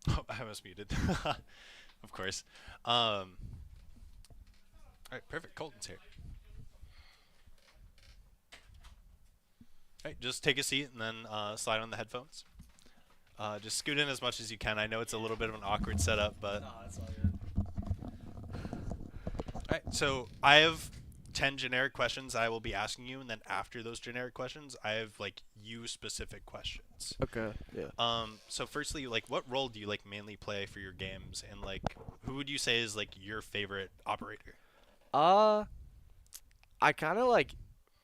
Oh, I was muted. Of course. All right, perfect. Colton's here. All right, just take a seat and then slide on the headphones. Just scoot in as much as you can. I know it's a little bit of an awkward setup, but No, that's all good. all right. So I have 10 generic questions I will be asking you, and then after those generic questions, I have like you specific questions. Okay, yeah. So firstly, like, what role do you like mainly play for your games, and like, who would you say is like your favorite operator? Uh, I kind of like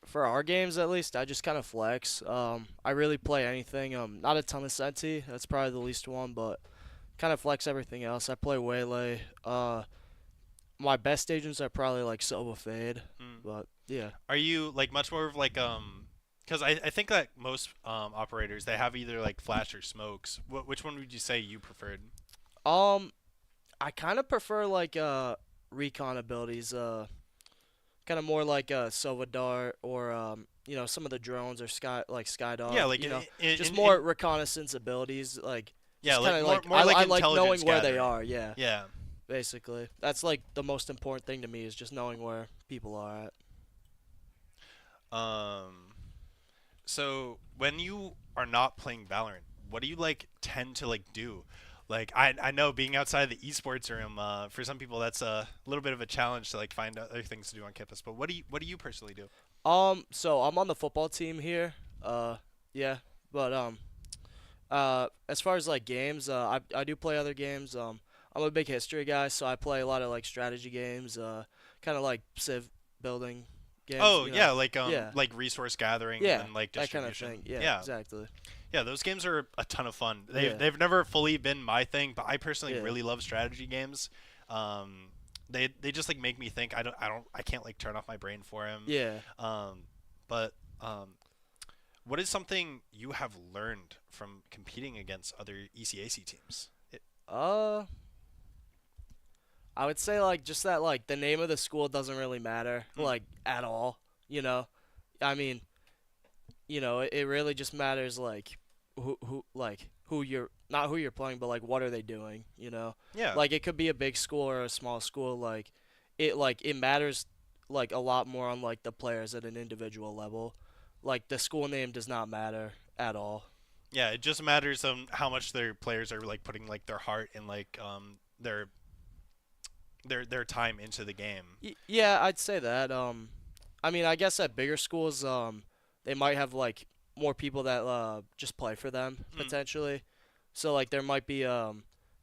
for our games at least. I just kind of flex. I really play anything. Not a ton of Senti. That's probably the least one, but kind of flex everything else. I play Waylay. My best agents are probably like Silva Fade, Mm. but yeah. Are you like much more of like because I think that most operators they have either like flash or smokes. Which one would you say you preferred? Um, I kind of prefer like recon abilities. Kind of more like Silva Dart or some of the drones or Yeah, Skydog. like Just in more reconnaissance abilities. Like yeah, just kind like of more like more like I like intelligence knowing where they gathering. are. Yeah, Yeah. basically that's like the most important thing to me is just knowing where people are at. Um. So when you are not playing Valorant, what do you like tend to like do? Like I know being outside the esports room, for some people that's a little bit of a challenge to like find other things to do on campus. But what do you personally do? So I'm on the football team here. Yeah, but as far as like games, I do play other games. I'm a big history guy, so I play a lot of like strategy games. Kind of like civ building games. Oh yeah, like Yeah, resource gathering and yeah, then like that kind of thing. distribution. Yeah, Yeah. exactly. Yeah, those games are a ton of fun. They've Yeah, they've never fully been my thing, but I personally yeah, really love strategy games. Um, they just like make me think. I can't like turn off my brain for them. yeah. Um, but what is something you have learned from competing against other ECAC teams? Uh, I would say like just that like the name of the school doesn't really matter Mm, like at all. You know, I mean, it really just matters like who you're not who you're playing, but like what are they doing? yeah, Like it could be a big school or a small school. It matters like a lot more on like the players at an individual level. Like the school name does not matter at all. yeah. It just matters how much their players are like putting like their heart and like their time into the game. Yeah, I'd say that. I mean, I guess at bigger schools, they might have like more people that just play for them Mm, potentially. So like there might be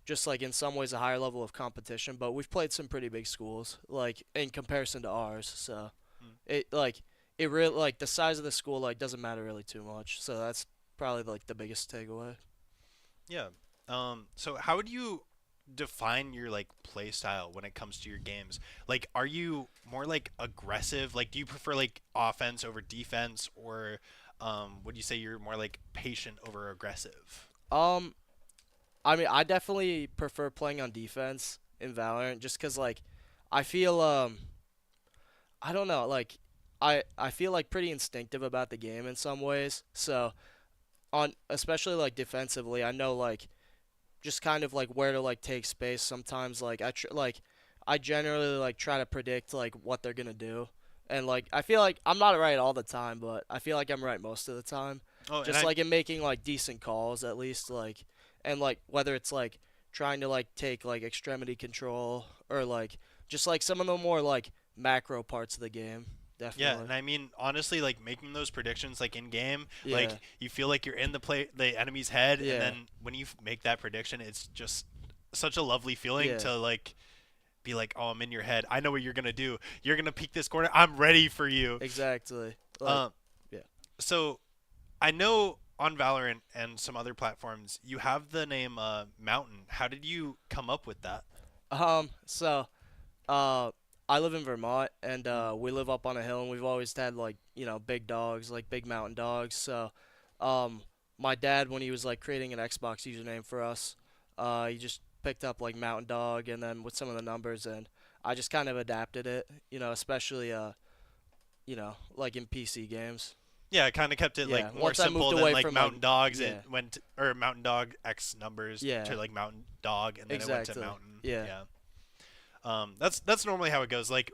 just like in some ways a higher level of competition. But we've played some pretty big schools like in comparison to ours. So mm. it like it really like the size of the school like doesn't matter really too much. So that's probably like the biggest takeaway. Yeah. So how would you define your like play style when it comes to your games? Like, are you more like aggressive? Like, do you prefer like offense over defense, or would you say you're more like patient over aggressive? Um, I mean, I definitely prefer playing on defense in Valorant just 'cause like I feel I don't know, like I feel like pretty instinctive about the game in some ways. So on especially like defensively, I know like just kind of like where to like take space. Sometimes like I generally like try to predict like what they're gonna do, and like I feel like I'm not right all the time, but I feel like I'm right most of the time. Oh, and Just I like in making like decent calls at least like, and like whether it's like trying to like take like extremity control or like just like some of the more like macro parts of the game. yeah, Definitely. and I mean honestly, like making those predictions like in game, like Yeah. you feel like you're in the enemy's head, and Yeah. then when you make that prediction, it's just such a lovely feeling Yeah. to like be like, oh, I'm in your head. I know what you're gonna do. You're gonna peek this corner. I'm ready for you. Exactly. Like Um, yeah. so I know on Valorant and some other platforms, you have the name Mountain. How did you come up with that? So Uh, I live in Vermont, and Mm. we live up on a hill, and we've always had like big dogs, like big mountain dogs. So, um, my dad, when he was like creating an Xbox username for us, he just picked up like mountain dog, and then with some of the numbers, and I just kind of adapted it, especially like in PC games. Yeah, it kind of kept it Yeah, like more once I moved simple than away like from like Mountain Dogs. It yeah, went or Mountain Dog X numbers yeah, to like Mountain Dog, and then it went to exactly. Mountain. Yeah. Yeah. That's normally how it goes. Like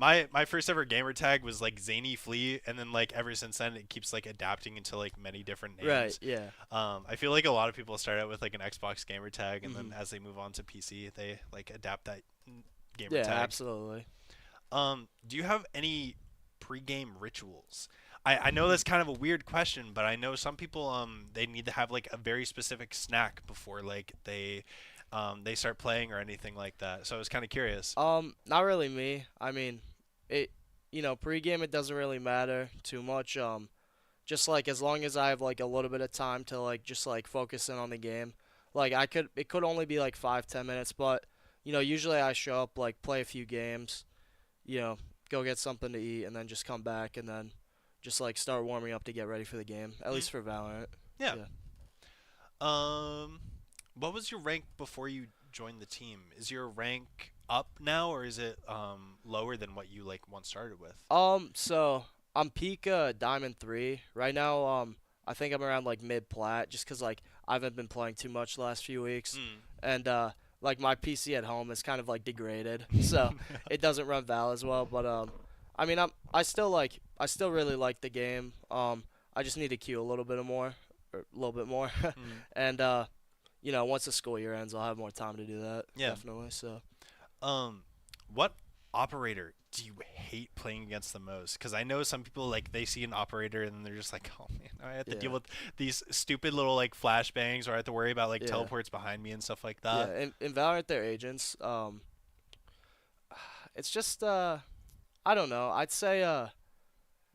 my first ever gamer tag was like Zany Flea, and then like ever since then it keeps like adapting into like many different Right, names. yeah. I feel like a lot of people start out with like an Xbox gamer tag, and then Mhm. as they move on to PC, they like adapt that gamer Yeah, tag. absolutely. Do you have any pre-game rituals? I know that's kind of a weird question, but I know some people they need to have like a very specific snack before like they start playing or anything like that. So I was kind of curious. Not really me. I mean, it pregame it doesn't really matter too much. Just like as long as I have like a little bit of time to like just like focus in on the game. Like it could only be like 5-10 minutes, but usually I show up, like play a few games, you know, go get something to eat and then just come back and then just like start warming up to get ready for the game. At Mm, least for Valorant. yeah. Yeah. Um, what was your rank before you joined the team? Is your rank up now, or is it lower than what you like once started with? So I'm peak Diamond 3 right now. I think I'm around like mid plat, just 'cause like I haven't been playing too much the last few weeks, Mm. and like my PC at home is kind of like degraded, so it doesn't run Val as well. But I mean I still really like the game. I just need to queue a little bit more, or a little bit more, Mm. and once the school year ends, I'll have more time to do that. Yeah. Definitely. So. Um, what operator do you hate playing against the most? Because I know some people like they see an operator and they're just like, oh man, I have to deal Yeah. with these stupid little like flashbangs, or I have to worry about like Yeah. teleports behind me and stuff like Yeah, that. in Valorant, they're agents. It's just I don't know. I'd say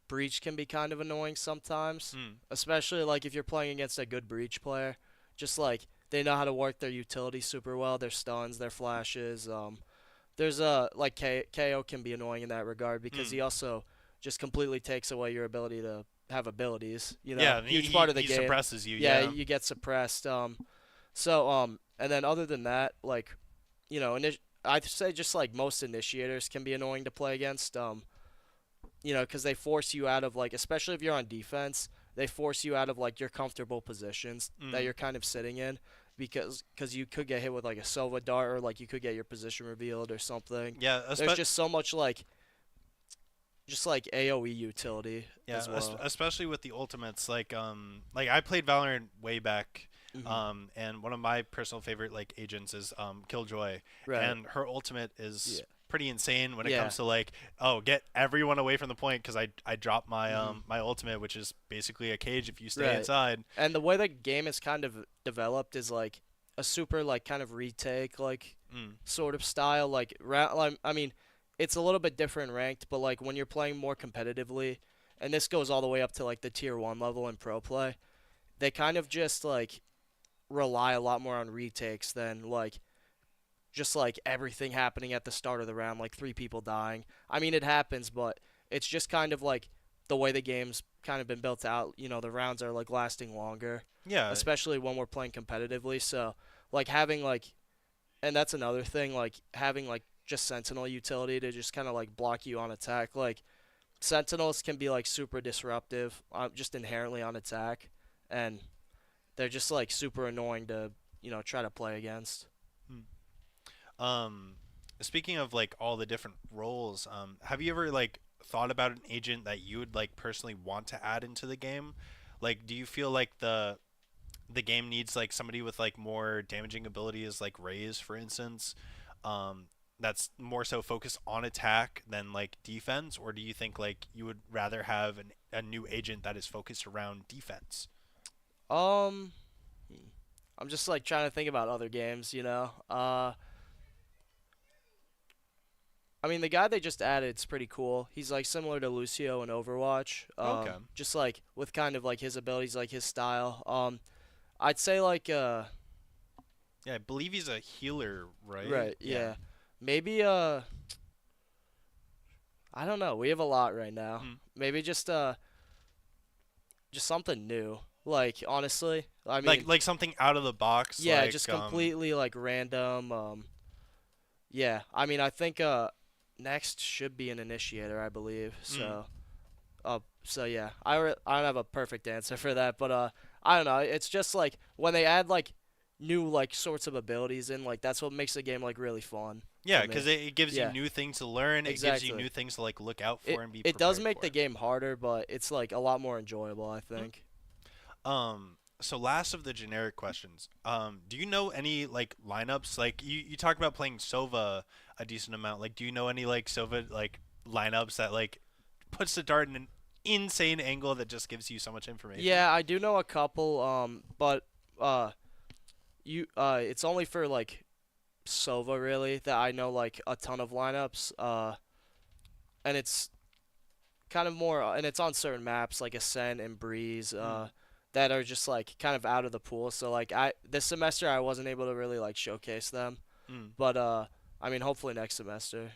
breach can be kind of annoying sometimes, Mm. especially like if you're playing against a good breach player. Just like they know how to work their utility super well, their stuns, their flashes. There's like KO can be annoying in that regard because Mm. he also just completely takes away your ability to have abilities. Yeah, and Huge part of the he game. suppresses you. Yeah, Yeah. you get suppressed. And then other than that, like, I'd say just like most initiators can be annoying to play against. Because they force you out of like, especially if you're on defense, they force you out of like your comfortable positions that Mm. you're kind of sitting in, because you could get hit with like a Sova dart, or like you could get your position revealed or something. Yeah. There's just so much like just like AOE utility Yeah, as well. especially with the ultimates. Like I played Valorant way back, Hmm. and one of my personal favorite like agents is Killjoy, Right. and her ultimate is Yeah. pretty insane when it Yeah. comes to like, oh, get everyone away from the point, because I drop my Hmm. my ultimate, which is basically a cage if you stay Right. inside. And the way the game is kind of developed is like a super like kind of retake like Mm. sort of style I mean, it's a little bit different ranked, but like when you're playing more competitively, and this goes all the way up to like the tier 1 level in pro play, they kind of just like rely a lot more on retakes than like just like everything happening at the start of the round, like 3 people dying. I mean, it happens, but it's just kind of like the way the game's kind of been built out. The rounds are like lasting longer, Yeah. especially when we're playing competitively. So, like having like, and that's another thing, like having like just Sentinel utility to just kind of like block you on attack. Like Sentinels can be like super disruptive, just inherently on attack, and they're just like super annoying to try to play against. Mm. Um, Speaking of like all the different roles, have you ever like thought about an agent that you would like personally want to add into the game? Like, do you feel like the game needs like somebody with like more damaging abilities, like Raze, for instance, that's more so focused on attack than like defense, or do you think like you would rather have a new agent that is focused around defense? Um, hmm, I'm just like trying to think about other games. I mean, the guy they just added is pretty cool. He's like similar to Lucio in Overwatch. Okay. Just like with kind of like his abilities, like his style. I'd say like Yeah, I believe he's a healer, right? right, Yeah. yeah. Maybe I don't know. We have a lot right now. Hmm. Maybe just something new. Like honestly, I Like mean, something out of the box, yeah, like just completely like random. Yeah, I mean, I think next should be an initiator, I believe. mm, So So yeah, I don't have a perfect answer for that, but I don't know. It's just like when they add like new like sorts of abilities in, like that's what makes the game like really fun Yeah, for me. because it gives you Yeah, new things to learn. It gives you exactly. new things to like look out It for and be it does prepared make the for. game harder, but it's like a lot more enjoyable, I think. So last of the generic questions. Do you know any like lineups? Like you talked about playing Sova a decent amount. Like, do you know any like Sova like lineups that like puts the dart in an insane angle that just gives you so much information? Yeah, I do know a couple, but uh, it's only for like Sova really that I know like a ton of lineups. And it's kind of more, and it's on certain maps like Ascent and Breeze, Mm, that are just like kind of out of the pool. So like I this semester I wasn't able to really like showcase them, mm. but I mean hopefully next semester,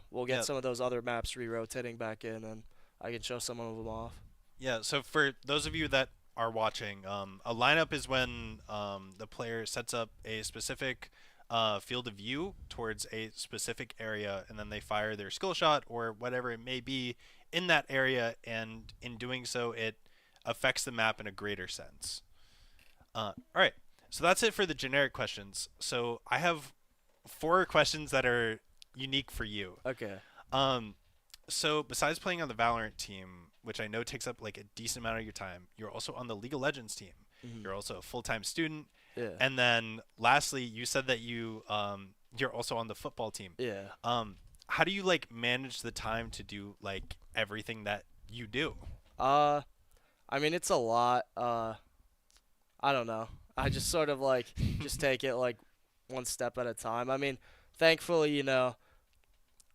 we'll get Yeah, some of those other maps re-rotating back in, and I can show some of them off. yeah. So for those of you that are watching, a lineup is when the player sets up a specific field of view towards a specific area, and then they fire their skill shot or whatever it may be in that area, and in doing so, it affects the map in a greater sense. All right, so that's it for the generic questions. So I have four questions that are unique for you. Okay. Um, so besides playing on the Valorant team, which I know takes up like a decent amount of your time, you're also on the League of Legends team. Hmm. You're also a full-time student, Yeah. and then lastly, you said that you're also on the football team. Yeah. Um, how do you like manage the time to do like everything that you do? Uh, I mean it's a lot. I don't know. I just sort of like just take it like one step at a time. I mean, thankfully,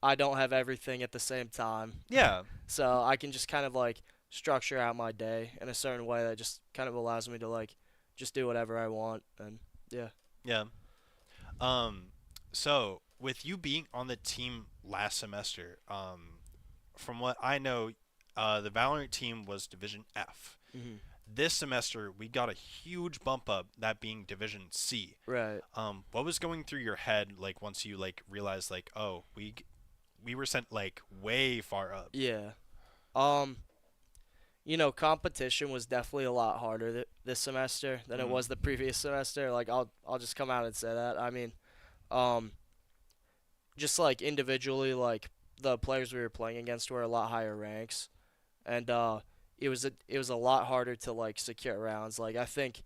I don't have everything at the same time. Yeah, So I can just kind of like structure out my day in a certain way that just kind of allows me to like just do whatever I want, and yeah. yeah. Um, so with you being on the team last semester, from what I know, the Valorant team was Division F. Hmm. This semester, we got a huge bump up, that being Division C. Right. What was going through your head like once you like realized like, oh, we were sent like way far up? Yeah. Um, competition was definitely a lot harder this semester than it Mm, was the previous semester. Like I'll just come out and say that. I mean, um, just like individually, like the players we were playing against were a lot higher ranks, and it was a lot harder to like secure rounds. Like I think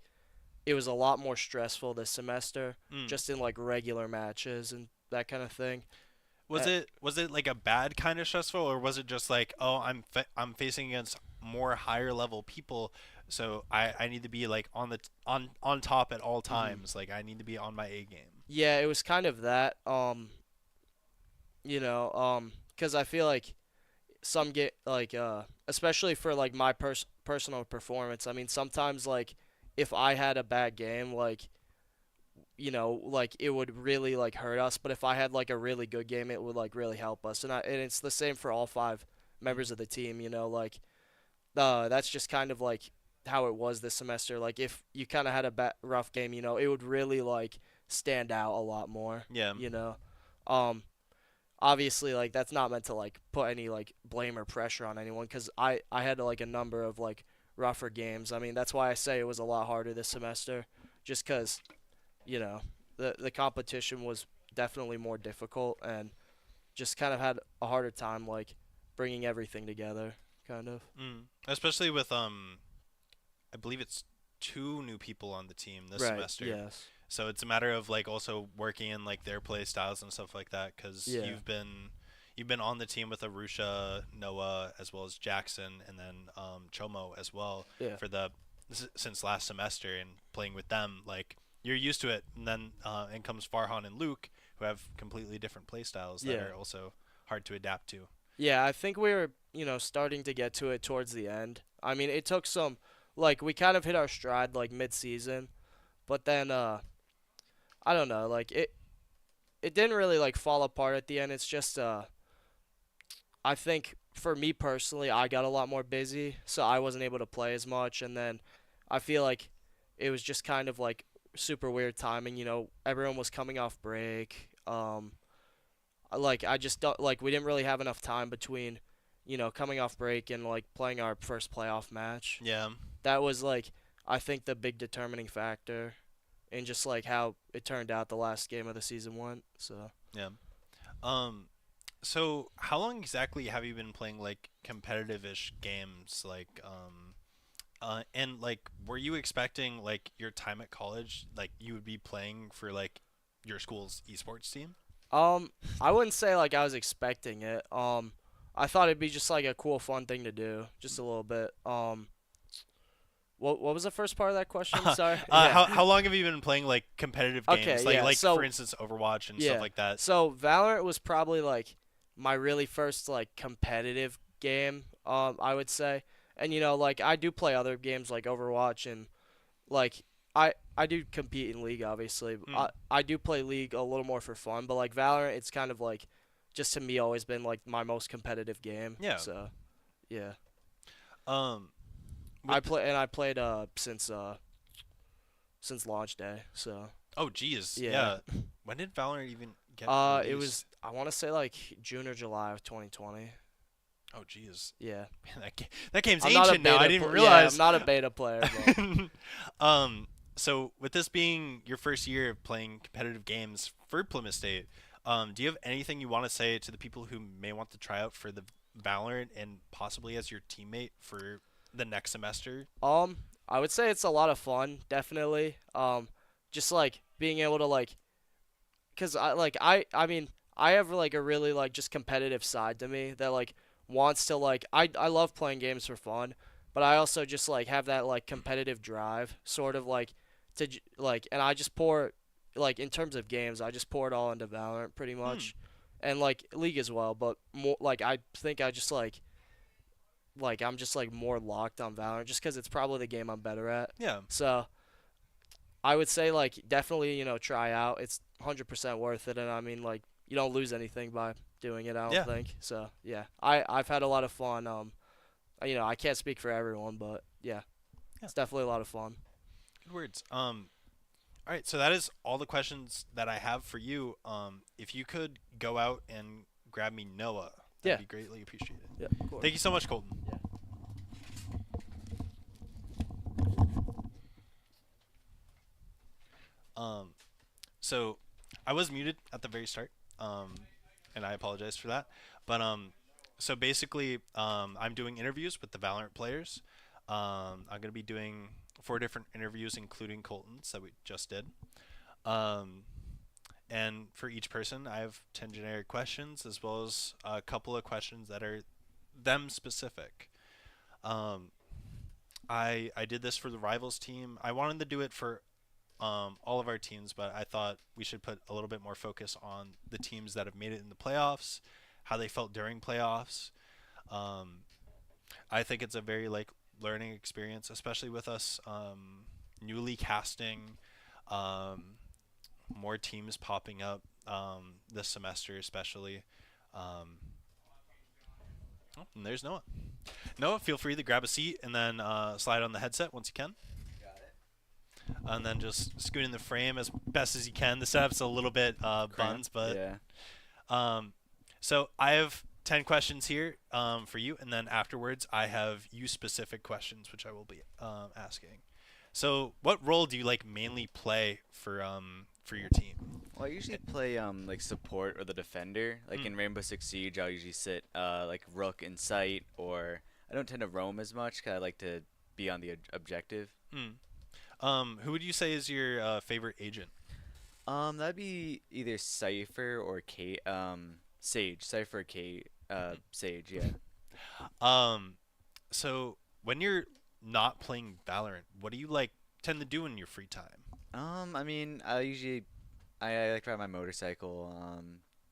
it was a lot more stressful this semester, mm. just in like regular matches and that kind of thing. Was it like a bad kind of stressful, or was it just like, oh, I'm facing against more higher level people, so I need to be like on top at all Hmm. times. Like I need to be on my A game. Yeah, it was kind of that. 'Cause I feel like some get like especially for like my personal performance. I mean, sometimes like if I had a bad game, like like it would really like hurt us. But if I had like a really good game, it would like really help us. And it's the same for all five members of the team. Like that's just kind of like how it was this semester. Like if you kind of had a rough game, it would really like stand out a lot more. Yeah. You know, um, obviously like that's not meant to like put any like blame or pressure on anyone because I had like a number of like rougher games. I mean that's why I say it was a lot harder this semester, just because you know the competition was definitely more difficult and just kind of had a harder time like bringing everything together, kind of. Especially with I believe it's two new people on the team this Right. semester. Yes. So it's a matter of like also working in like their play styles and stuff like that, because Yeah. you've been on the team with Arusha, Noah, as well as Jackson, and then Chomo as well Yeah. for the since last semester, and playing with them like you're used to it. And then in comes Farhan and Luke, who have completely different play styles that Yeah. are also hard to adapt to. Yeah, I think we were, starting to get to it towards the end. I mean, it took some like we kind of hit our stride like mid-season, but then I don't know, like it didn't really like fall apart at the end. It's just I think for me personally, I got a lot more busy, so I wasn't able to play as much, and then I feel like it was just kind of like super weird timing, everyone was coming off break. Like I just don't like we didn't really have enough time between, coming off break and like playing our first playoff match. Yeah. That was like I think the big determining factor in just like how it turned out the last game of the season went. So Yeah. Um, so how long exactly have you been playing like competitive-ish games? And like, were you expecting like your time at college, like you would be playing for like your school's esports team? um I wouldn't say like I was expecting it. I thought it'd be just like a cool fun thing to do, just a little bit. What was the first part of that question? Sorry. Yeah. How long have you been playing like competitive games, Okay, like yeah. like for So instance Overwatch and stuff yeah. like that? So Valorant was probably like my really first like competitive game, I would say. And like I do play other games like Overwatch and like I do compete in League obviously. Mm, I do play League a little more for fun, but like Valorant it's kind of like just to me always been like my most competitive game. yeah. So, yeah. Um, I with the, play and I played since launch day. So, oh geez, yeah. yeah. When did Valorant even get It released? was I want to say like June or July of 2020. Oh geez, Yeah. man, that game's I'm not a ancient now. I beta. didn't even Yeah, I'm realize. not a beta player, but So with this being your first year of playing competitive games for Plymouth State, do you have anything you want to say to the people who may want to try out for the Valorant and possibly as your teammate for the next semester? um, I would say it's a lot of fun, definitely. Just like being able to like, cause I mean I have like a really like just competitive side to me that like wants to like I love playing games for fun, but I also just like have that like competitive drive, sort of like like, and I just pour like in terms of games, I just pour it all into Valorant pretty Hmm. much, and like League as well, but more like I think I just like I'm just like more locked on Valorant just because it's probably the game I'm better at. Yeah. So I would say like definitely try out. It's 100% worth it, and I mean like you don't lose anything by doing it. I don't Yeah. think so. Yeah, I've had a lot of fun. I can't speak for everyone, but yeah, Yeah. it's definitely a lot of fun. Good words. All right. So that is all the questions that I have for you. If you could go out and grab me Noah, that'd Yeah, be greatly appreciated. yeah, of course. Thank you so much, Colton. Yeah. Um, so I was muted at the very start, and I apologize for that. But so basically, I'm doing interviews with the Valorant players. I'm gonna be doing 4 different interviews, including Colton's that we just did. Um, and for each person, I have 10 generic questions as well as a couple of questions that are them specific. Um, I did this for the rivals team. I wanted to do it for all of our teams, but I thought we should put a little bit more focus on the teams that have made it in the playoffs, how they felt during playoffs. Um, I think it's a very like learning experience, especially with us newly casting, um, more teams popping up this semester, especially. Um, oh, and there's Noah. Noah, feel free to grab a seat and then slide on the headset once you can. And then just scoot in the frame as best as you can. The setup's a little bit buns, Cramped? but Yeah. um, so I have 10 questions here for you, and then afterwards I have you specific questions which I will be asking. So, what role do you like mainly play for your team? Well, I usually play like support or the defender. Like Mm, in Rainbow Six Siege, I'll usually sit like rook in sight, or I don't tend to roam as much 'cause I like to be on the objective. mm. Who would you say is your favorite agent? That'd be either Cypher or Kate. Sage, Cypher, or Kate. Sage. Yeah. Um, so when you're not playing Valorant, what do you like tend to do in your free time? I mean, I like to ride my motorcycle. I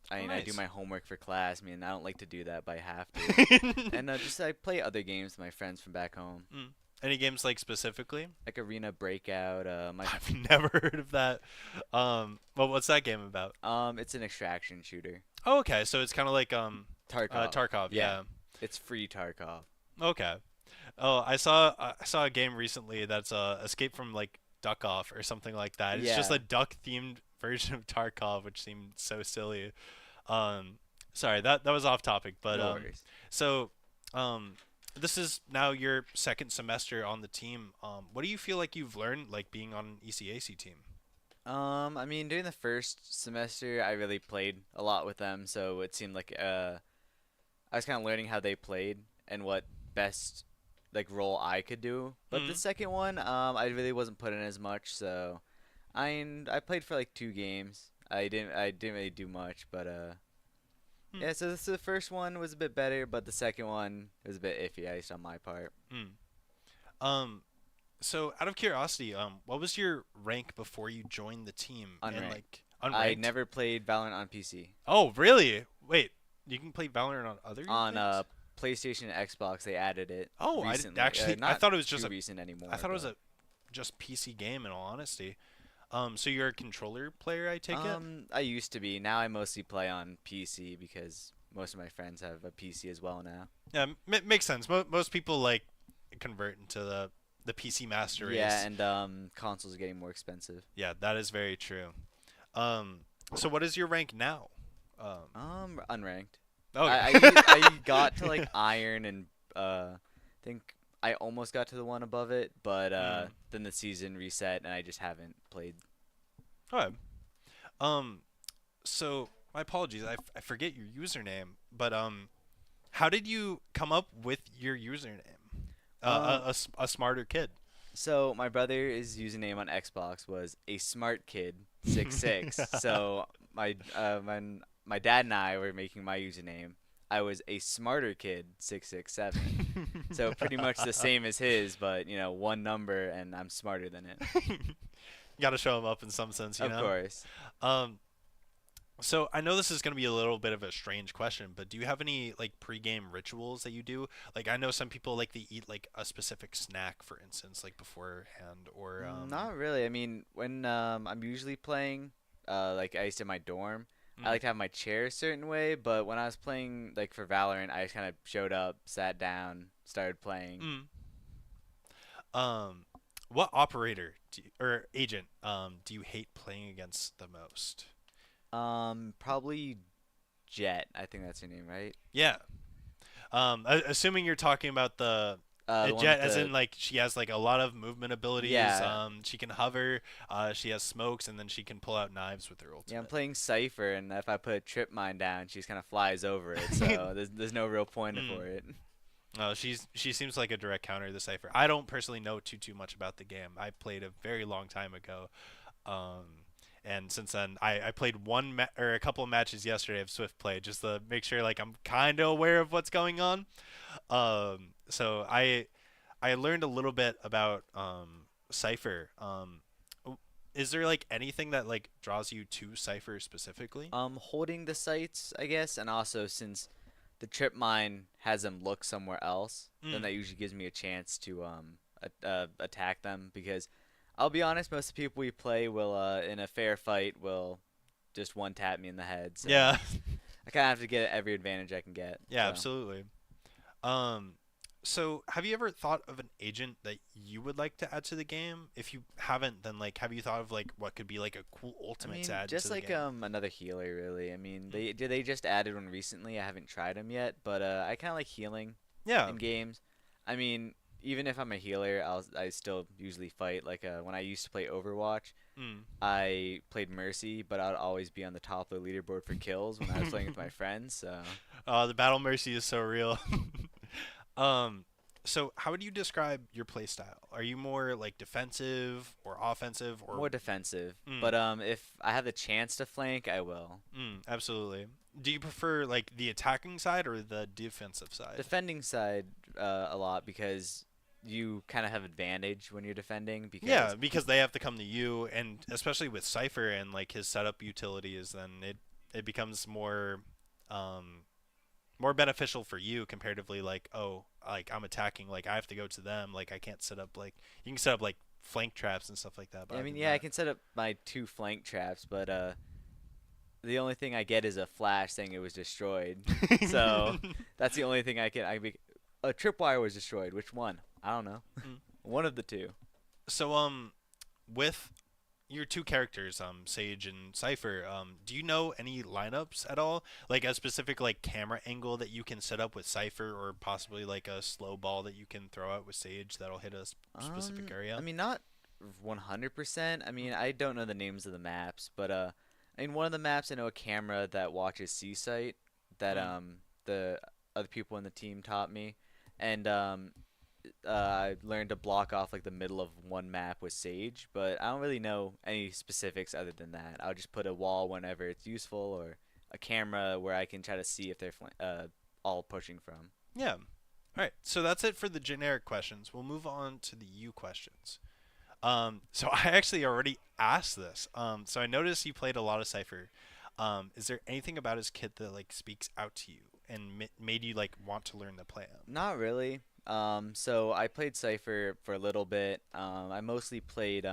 Oh, mean, I do nice. my homework for class. I mean, I don't like to do that, but I have to. And just I play other games with my friends from back home, Mm. Any games like specifically? like Arena Breakout. My I've never heard of that. Well, what's that game about? It's an extraction shooter. Oh, okay. So it's kind of like Tarkov. Tarkov. Yeah, Yeah. it's free Tarkov. Okay. Oh, I saw a game recently that's Escape from like Duck Off or something like that. It's just Yeah, a duck themed version of Tarkov, which seemed so silly. Um, sorry, that was off topic, but no worries. so Um, this is now your second semester on the team. What do you feel like you've learned, like being on an ECAC team? I mean, during the first semester, I really played a lot with them, so it seemed like I was kind of learning how they played and what best like role I could do. But the Mm. second one, I really wasn't put in as much, so I played for like 2 games. I didn't really do much, but Mm. yeah. So the first one was a bit better, but the second one was a bit iffy, at least on my part. Mm. Um, so out of curiosity, what was your rank before you joined the team? And Unranked. like I unranked? never played Valorant on PC. Oh, really? Wait, you can play Valorant on other On things? PlayStation and Xbox, they added it Oh, recently. actually I Not thought it was just too a recent anymore, I thought it was but. a just PC game in all honesty. So you're a controller player, I take it? I used to be. Now I mostly play on PC because most of my friends have a PC as well now. Yeah, makes sense. Most people like convert into the PC master Yeah, race. and consoles are getting more expensive. Yeah, that is very true. Um, so what is your rank now? Um, Unranked. oh, I got to like iron and think I almost got to the one above it, but Mm. then the season reset and I just haven't played. Okay. Um, so my apologies, I forget your username, but how did you come up with your username? Um, A smarter kid. so my brother's username on Xbox was a smart kid 66. So my dad and I were making my username. I was a smarter kid 667. So pretty much the same as his, but one number and I'm smarter than it. Got to show him up in some sense, you Of know. course. Um, so I know this is going to be a little bit of a strange question, but do you have any like pregame rituals that you do? Like I know some people like they eat like a specific snack, for instance, like beforehand, or Not really. I mean, when I'm usually playing, like I used to in my dorm, I mm, like to have my chair a certain way, but when I was playing like for Valorant, I just kind of showed up, sat down, started playing. mm. What operator or agent do you hate playing against the most? Probably Jet. I think that's her name, right? Yeah. Assuming you're talking about the The one jet, with as the in like she has like a lot of movement abilities. yeah, She can hover. She has smokes, and then she can pull out knives with her yeah. I'm ultimate. playing Cypher, and if I put a trip mine down, she just kind of flies over it. So there's no real point Mm. for it. She seems like a direct counter to the Cypher. I don't personally know too much about the game. I played a very long time ago, um, and since then I played or a couple of matches yesterday of Swift play just to make sure like I'm kind of aware of what's going on. So I learned a little bit about Cypher. Is there like anything that like draws you to Cypher specifically? Holding the sites, I guess, and also since the trip mine has them look somewhere else, then Mm. that usually gives me a chance to attack them because I'll be honest, most of the people we play will in a fair fight will just one tap me in the head. So Yeah. I kind of have to get every advantage I can get. Yeah, So absolutely. Um, so have you ever thought of an agent that you would like to add to the game? If you haven't, then like, have you thought of like what could be like a cool I ultimate to mean, add to just the like game? another healer really. I mean, Mm. they just added one recently. I haven't tried them yet, but I kind of like healing Yeah. in games. I mean, even if I'm a healer, I still usually fight. Like when I used to play Overwatch, Mm. I played Mercy, but I'd always be on the top of the leaderboard for kills when I was playing with my friends. So The battle mercy is so real. um, so how would you describe your play style? Are you more like defensive or offensive or? more defensive. Mm, But if I have the chance to flank, I will. absolutely. Do you prefer like the attacking side or the defensive side? Defending side a lot because you kind of have advantage when you're defending Yeah, because because they have to come to you, and especially with Cypher and like his setup utilities, then it becomes um, more beneficial for you comparatively. Like, oh, like I'm attacking, like I have to go to them. Like I can't set up like you can set up like flank traps and stuff like that. But I other mean, than yeah, I that, can set up my 2 flank traps, but the only thing I get is a flash saying it was destroyed. So that's the only thing I can. A tripwire was destroyed. Which one? I don't know. Mm. One of the two. So with your two characters, Sage and Cypher, do you know any lineups at all? Like a specific like camera angle that you can set up with Cypher, or possibly like a slow ball that you can throw out with Sage that'll hit a specific I area? mean, not 100%. I mean, I don't know the names of the maps, but I mean, one of the maps I know a camera that watches Seasight that Mm. the other people in the team taught me, and I learned to block off like the middle of one map with Sage, but I don't really know any specifics other than that. I'll just put a wall whenever it's useful or a camera where I can try to see if they're all pushing from. Yeah. All right. So that's it for the generic questions. We'll move on to the you questions. So I actually already asked this. So I noticed you played a lot of Cypher. Is there anything about his kit that like speaks out to you and made you like want to learn to play him? Not really. So I played Cypher for a little bit. I mostly played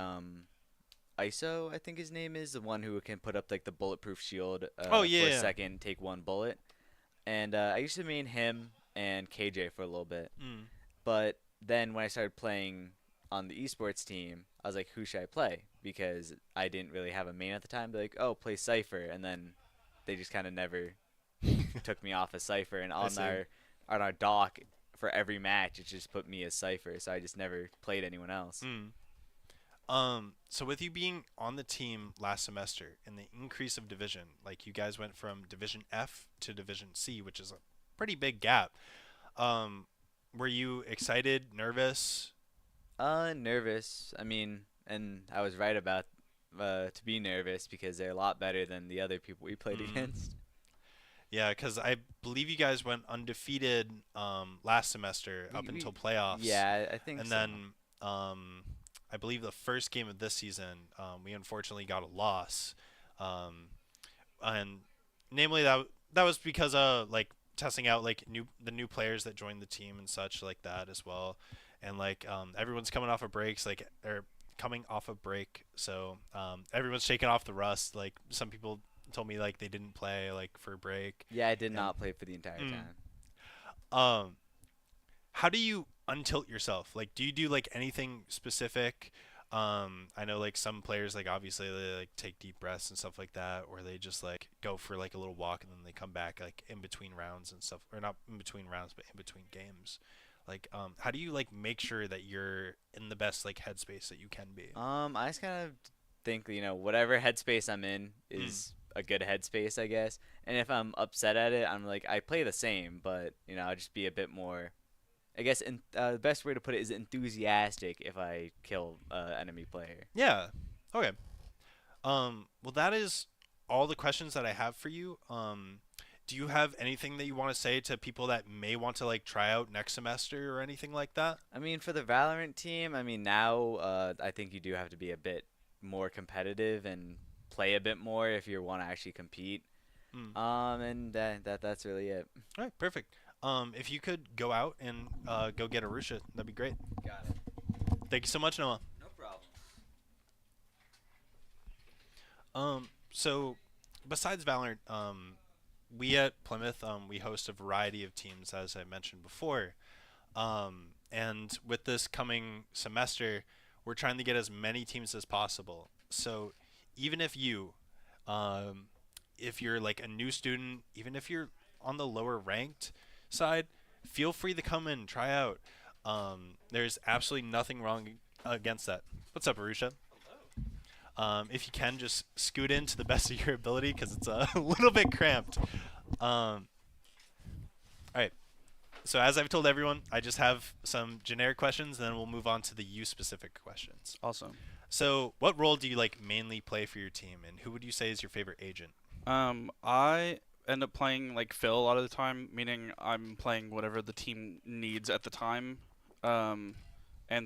ISO, I think his name is, the one who can put up like the bulletproof shield Oh for a yeah. second, take one bullet. And I used to main him and KJ for a little bit. Mm. But then when I started playing on the esports team, I was like, who should I play? Because I didn't really have a main at the time. They're like, oh, play Cypher. And then they just kind of never took me off as Cypher. And I see. on our dock for every match, it just put me as Cypher. So I just never played anyone else. Mm. So with you being on the team last semester and the increase of division, like you guys went from Division F to Division C, which is a pretty big gap. Um, were you excited, nervous? Nervous. I mean, and I was right about to be nervous because they're a lot better than the other people we played Mm. against. Yeah, because I believe you guys went undefeated last semester up until playoffs. Yeah, I think And so. then I believe the first game of this season, we unfortunately got a loss. Um, and namely that was because of like testing out like the new players that joined the team and such like that as well. And like everyone's coming off of breaks, like or coming off a break, so everyone's shaking off the rust. Like some people told me like they didn't play like for a break. Yeah, I did And not play for the entire mm, time. um how do you untilt yourself? Like, do you do like anything specific? I know like some players like obviously they like take deep breaths and stuff like that, or they just like go for like a little walk and then they come back like in between rounds and stuff, or not in between rounds, but in between games. Like, how do you like make sure that you're in the best like headspace that you can be? I just kind of think, whatever headspace I'm in Mm. is a good headspace, I guess. And if I'm upset at it, I'm like, I play the same, but I'll just be a bit more. I guess the best way to put it is enthusiastic if I kill enemy player. Yeah. Okay. Well, that is all the questions that I have for you. Do you have anything that you want to say to people that may want to like try out next semester or anything like that? I mean, for the Valorant team, I mean now I think you do have to be a bit more competitive and play a bit more if you want to actually compete. Mm. And that's really it. All right, perfect. If you could go out and go get Arusha, that'd be great. Got it. Thank you so much, Noah. No problem. So besides Valorant, we at Plymouth, we host a variety of teams, as I mentioned before. And with this coming semester, we're trying to get as many teams as possible. So even if you're like a new student, even if you're on the lower ranked side, feel free to come in, try out. There's absolutely nothing wrong against that. What's up, Arusha? If you can, just scoot in to the best of your ability because it's a little bit cramped. All right. So as I've told everyone, I just have some generic questions, and then we'll move on to the you-specific questions. Awesome. So what role do you like mainly play for your team, and who would you say is your favorite agent? I end up playing like Phil a lot of the time, meaning I'm playing whatever the team needs at the time. And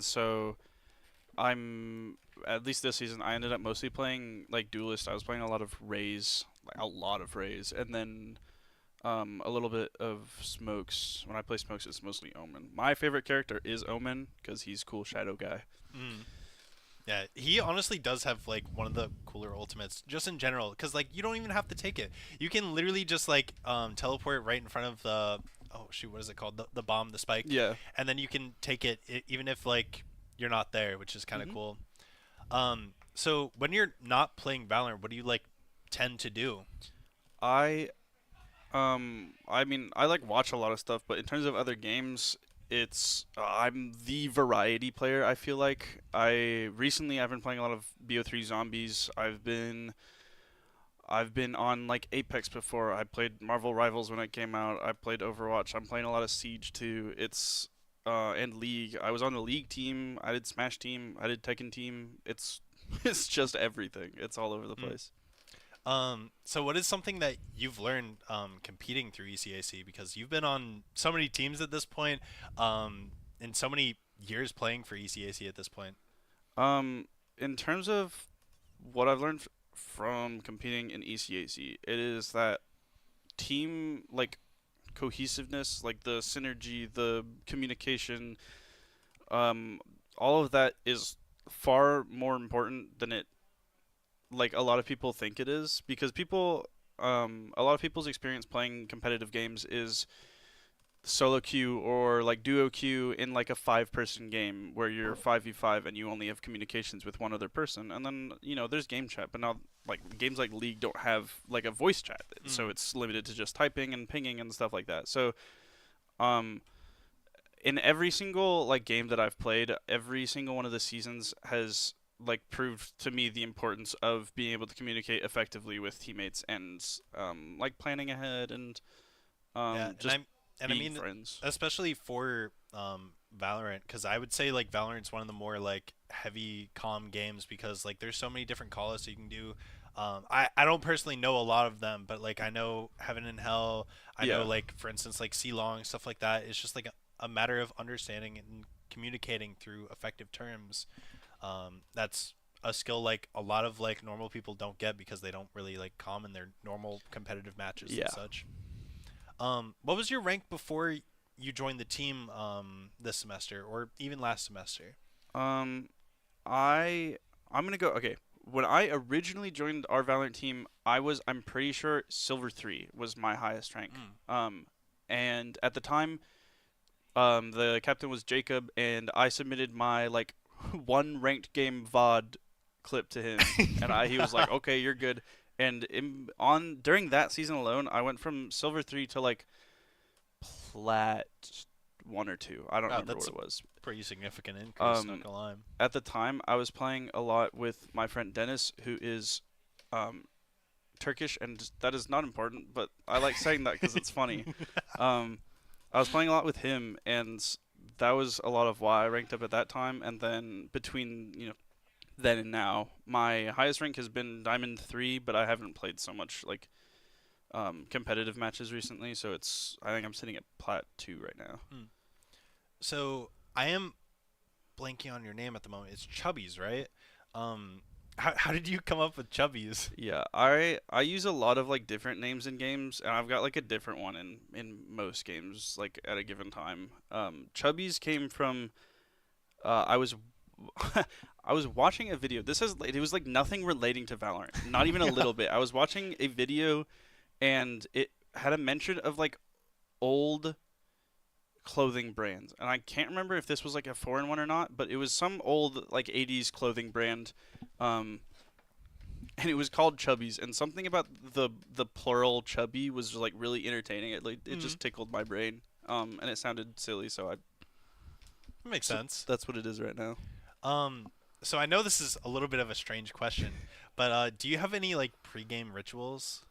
so I'm at least this season I ended up mostly playing like duelist. I was playing a lot of Rays, like a lot of Rays, and then a little bit of Smokes. When I play Smokes, it's mostly Omen. My favorite character is Omen because he's cool shadow guy. Mm. Yeah, he honestly does have like one of the cooler ultimates just in general because like you don't even have to take it. You can literally just like teleport right in front of the what is it called, the bomb, the spike, Yeah. and then you can take it even if like you're not there, which is kind of Mhm. cool. So when you're not playing Valorant, what do you like tend to do? I I mean, I like watch a lot of stuff, but in terms of other games, it's I'm the variety player. I feel like I've been playing a lot of BO3 Zombies. I've been on like Apex before. I played Marvel Rivals when it came out. I played Overwatch. I'm playing a lot of Siege too. It's and League. I was on the League team. I did Smash team. I did Tekken team. It's it's just everything. It's all over the Mm. place. So what is something that you've learned competing through ECAC because you've been on so many teams at this point, and so many years playing for ECAC at this point? In terms of what I've learned from competing in ECAC, it is that team like cohesiveness, like the synergy, the communication, um, all of that is far more important than it like a lot of people think it is because a lot of people's experience playing competitive games is solo queue or like duo queue in like a 5-person game where you're 5v5 and you only have communications with one other person, and then there's game chat, but now like games like League don't have like a voice chat, so Mm. it's limited to just typing and pinging and stuff like that. So um in every single like game that I've played, every single one of the seasons has like proved to me the importance of being able to communicate effectively with teammates and like planning ahead and Yeah, and just I being mean, friends. especially for Valorant, because I would say like Valorant's one of the more like heavy calm games because like there's so many different calls that you can do. I don't personally know a lot of them, but like I know Heaven and Hell. I know Yeah. like for instance like C Long stuff like that. It's just like a matter of understanding and communicating through effective terms. That's a skill like a lot of like normal people don't get because they don't really like calm in their normal competitive matches and Yeah. such. What was your rank before you joined the team this semester or even last semester? Um, I'm gonna go. Okay, when I originally joined our Valorant team, I'm pretty sure Silver 3 was my highest rank. Mm. Um, and at the time, the captain was Jacob, and I submitted my like one ranked game VOD clip to him, and he was like, "Okay, you're good." And on during that season alone, I went from Silver 3 to like Plat 1 or 2. I don't Wow, remember that's what a it was. pretty significant increase, not gonna lie. At the time, I was playing a lot with my friend Dennis, who is um, Turkish, and that is not important, but I like saying that because it's funny. Um, I was playing a lot with him, and that was a lot of why I ranked up at that time. And then between then and now, my highest rank has been Diamond 3, but I haven't played so much like competitive matches recently, so I think I'm sitting at Plat 2 right now. Mm. So I am blanking on your name at the moment. It's Chubbies, right? How did you come up with Chubbies? Yeah, I use a lot of like different names in games, and I've got like a different one in most games like at a given time. Chubbies came from I was I was watching a video. It was like nothing relating to Valorant, not even a little bit. I was watching a video, and it had a mention of like old clothing brands, and I can't remember if this was like a foreign one or not, but it was some old like 80s clothing brand. Um, and it was called Chubbies, and something about the plural chubby was like really entertaining. It Mm. just tickled my brain. And it sounded silly, Makes so sense. that's what it is right now. Um, so I know this is a little bit of a strange question, but do you have any like pregame rituals?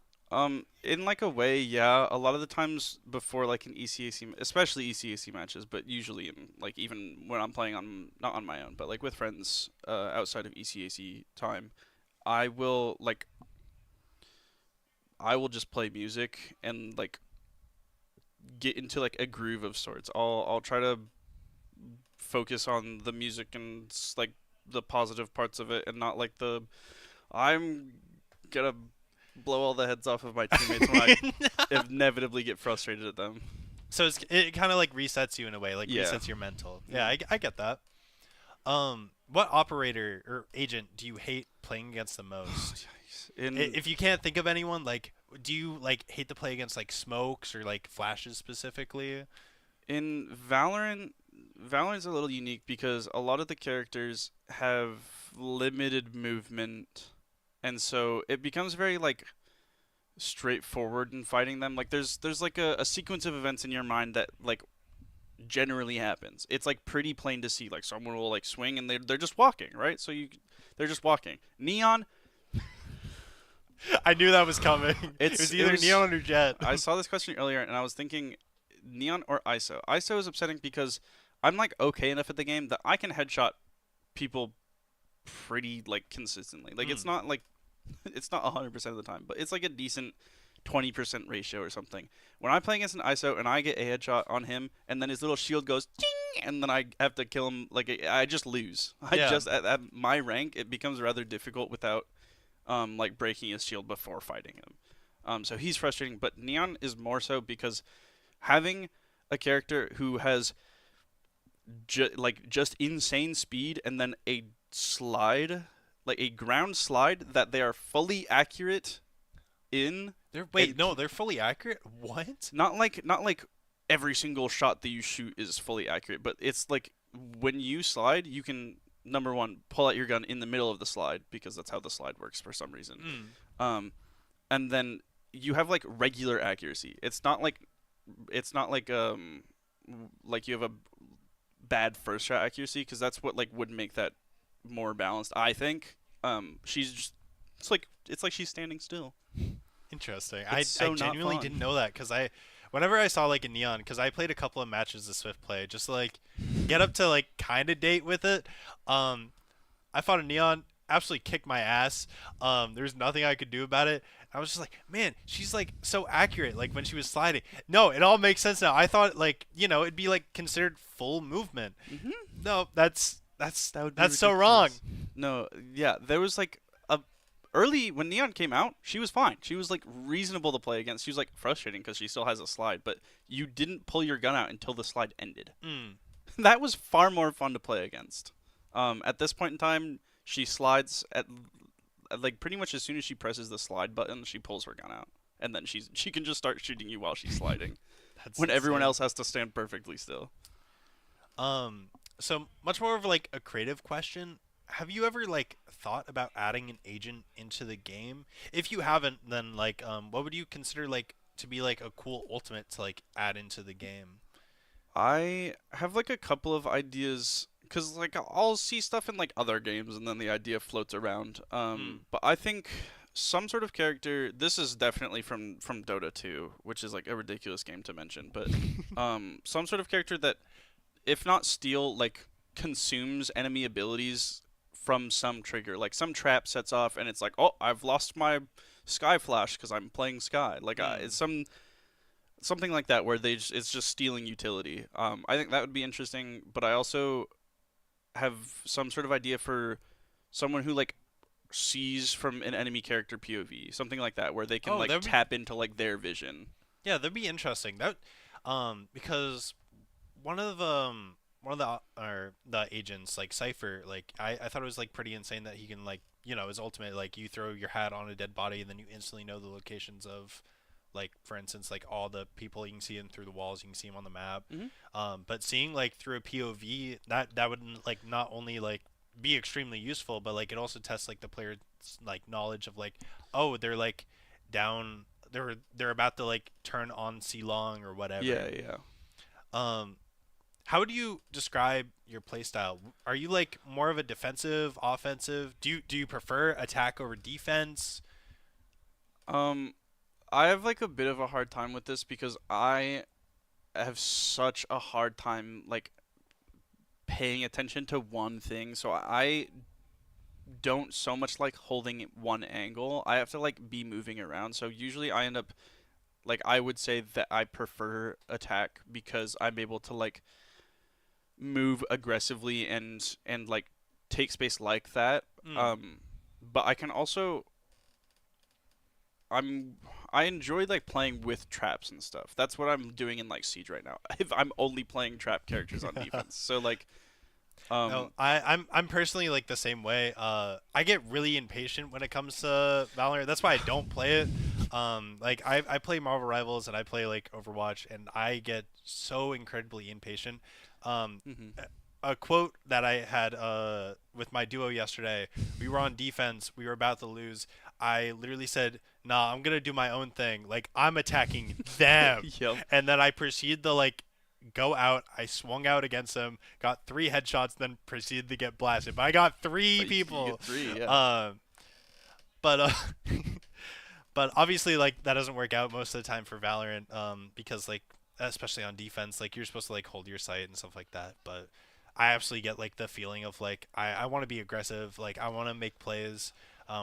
In like a way, yeah. A lot of the times before like an ECAC, especially ECAC matches, but usually in like even when I'm playing on not on my own, but like with friends outside of ECAC time, I will like I will just play music and like get into like a groove of sorts. I'll try to focus on the music and like the positive parts of it, and not like the I'm gonna blow all the heads off of my teammates when I inevitably get frustrated at them. So it kind of like resets you in a way, like Yeah. resets your mental. Yeah, I get that. What operator or agent do you hate playing against the most? If you can't think of anyone, like, do you like hate to play against like smokes or like flashes specifically? in Valorant's a little unique because a lot of the characters have limited movement, and so it becomes very like straightforward in fighting them. Like there's like a sequence of events in your mind that like generally happens. It's like pretty plain to see. Like someone will like swing and they're just walking, right? They're just walking. Neon, I knew that was coming. It It's- was it either was- Neon or Jet. I saw this question earlier and I was thinking Neon or ISO. ISO is upsetting because I'm like okay enough at the game that I can headshot people pretty like consistently. Like it's not like it's not 100% of the time, but it's like a decent 20% ratio or something. When I play against an ISO and I get a headshot on him and then his little shield goes ting and then I have to kill him, like I just lose. Yeah. At my rank it becomes rather difficult without like breaking his shield before fighting him. So he's frustrating, but Neon is more so because having a character who has just insane speed and then a slide, like a ground slide that they are fully accurate in. They're fully accurate. What? Not like every single shot that you shoot is fully accurate, but it's like when you slide, you can number one pull out your gun in the middle of the slide because that's how the slide works for some reason. And then you have like regular accuracy. It's not like like you have a bad first shot accuracy because that's what like would make that more balanced. I think. She's just it's like she's standing still. Interesting. It's so I not genuinely fun. didn't know that because whenever I saw like a Neon, because I played a couple of matches of Swift Play, just to, like get up to like kind of date with it. I fought a Neon, absolutely kicked my ass. There's nothing I could do about it. I was just like, man, she's like so accurate. Like when she was sliding. No, it all makes sense now. I thought like it'd be like considered full movement. No, that's That would be that's so wrong. ridiculous. No, yeah, there was like early when Neon came out, she was fine. She was like reasonable to play against. She was like frustrating because she still has a slide, but you didn't pull your gun out until the slide ended. That was far more fun to play against. At this point in time, she slides at like pretty much as soon as she presses the slide button, she pulls her gun out, and then she can just start shooting you while she's sliding. That's When everyone insane. else has to stand perfectly still. So much more of like a creative question. Have you ever like thought about adding an agent into the game? If you haven't, then like what would you consider like to be like a cool ultimate to like add into the game? I have like a couple of ideas because like I'll see stuff in like other games and then the idea floats around. But I think some sort of character. This is definitely from Dota 2, which is like a ridiculous game to mention. But some sort of character that, if not steal, like consumes enemy abilities from some trigger. Like some trap sets off and it's like, oh, I've lost my Sky Flash because I'm playing Sky. Like it's something like that where it's just stealing utility. I think that would be interesting, but I also have some sort of idea for someone who like sees from an enemy character POV, something like that, where they can Oh, like that'd be- tap into like their vision. Yeah, that'd be interesting. That because one of the agents like Cypher, like I thought it was like pretty insane that he can like his ultimate, like you throw your hat on a dead body and then you instantly know the locations of, like for instance, like all the people. You can see them through the walls, you can see them on the map. But seeing like through a POV, that would like not only like be extremely useful, but like it also tests like the player's like knowledge of like, oh, they're like down, they're about to like turn on C long or whatever. Yeah. How would you describe your playstyle? Are you like more of a defensive, offensive? Do you prefer attack over defense? I have like a bit of a hard time with this because I have such a hard time like paying attention to one thing. So I don't so much like holding one angle. I have to like be moving around. So usually I end up like I would say that I prefer attack because I'm able to like move aggressively and like take space like that. But I can also I enjoy like playing with traps and stuff. That's what I'm doing in like Siege right now. I'm only playing trap characters on defense. So like No, I'm personally like the same way. I get really impatient when it comes to Valorant. That's why I don't play it. Like I play Marvel Rivals and I play like Overwatch, and I get so incredibly impatient. a quote that I had with my duo yesterday. We were on defense. We were about to lose. I literally said, "Nah, I'm gonna do my own thing. Like I'm attacking them." Yep. And then I proceeded to like go out. I swung out against them, got 3 headshots, then proceeded to get blasted. But I got three But you people. get 3, yeah. But but obviously like that doesn't work out most of the time for Valorant because like especially on defense like you're supposed to like hold your sight and stuff like that. But I absolutely get like the feeling of like I want to be aggressive, like I want to make plays,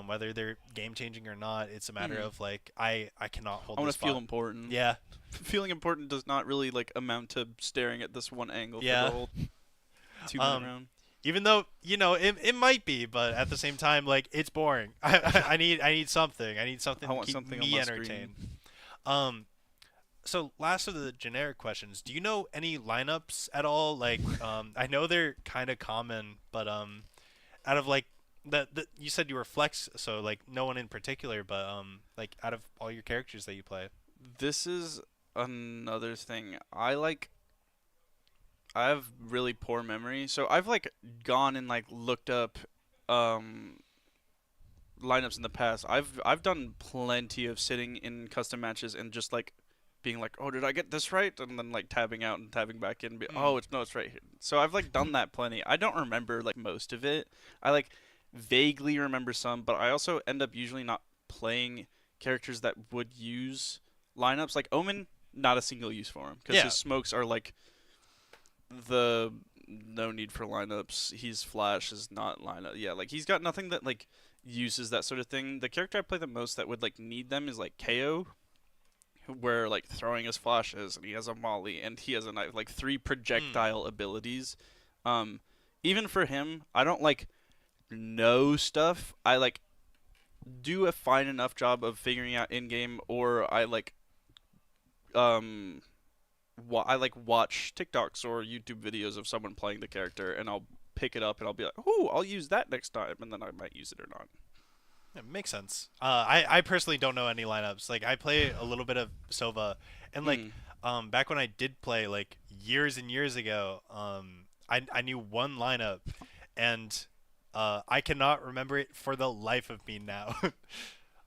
whether they're game changing or not. It's a matter Mhm. of like I cannot hold I the want to feel spot. important. Yeah, Feeling important does not really like amount to staring at this one angle for yeah. the whole 2 minute Um, round. even though it might be, but at the same time like it's boring. I need something. I need something I to want keep something on me my entertained. screen. Um, So last of the generic questions, do you know any lineups at all? Like, I know they're kind of common, but out of like the you said you were flex, so like no one in particular, but like out of all your characters that you play. This is another thing. I have really poor memory, so I've like gone and like looked up um lineups in the past. I've done plenty of sitting in custom matches and just like being like, "Oh, did I get this right?" and then like tabbing out and tabbing back in and be, Mm. "Oh, it's right here." So I've like done that plenty. I don't remember like most of it. I like vaguely remember some, but I also end up usually not playing characters that would use lineups like Omen, not a single use for him because Yeah. his smokes are like the no need for lineups. He's flash is not lineup. Yeah, like he's got nothing that like uses that sort of thing. The character I play the most that would like need them is like KO, where like throwing his flashes and he has a molly and he has a knife, like 3 Mm. projectile abilities. Um, even for him, I don't like know stuff. I like do a fine enough job of figuring out in game, or I like um I like watch TikToks or YouTube videos of someone playing the character, and I'll pick it up and I'll be like, "Oh, I'll use that next time," and then I might use it or not. It makes sense. I personally don't know any lineups. Like I play a little bit of Sova, and like Mm. back when I did play like years and years ago, I knew one lineup, and I cannot remember it for the life of me now.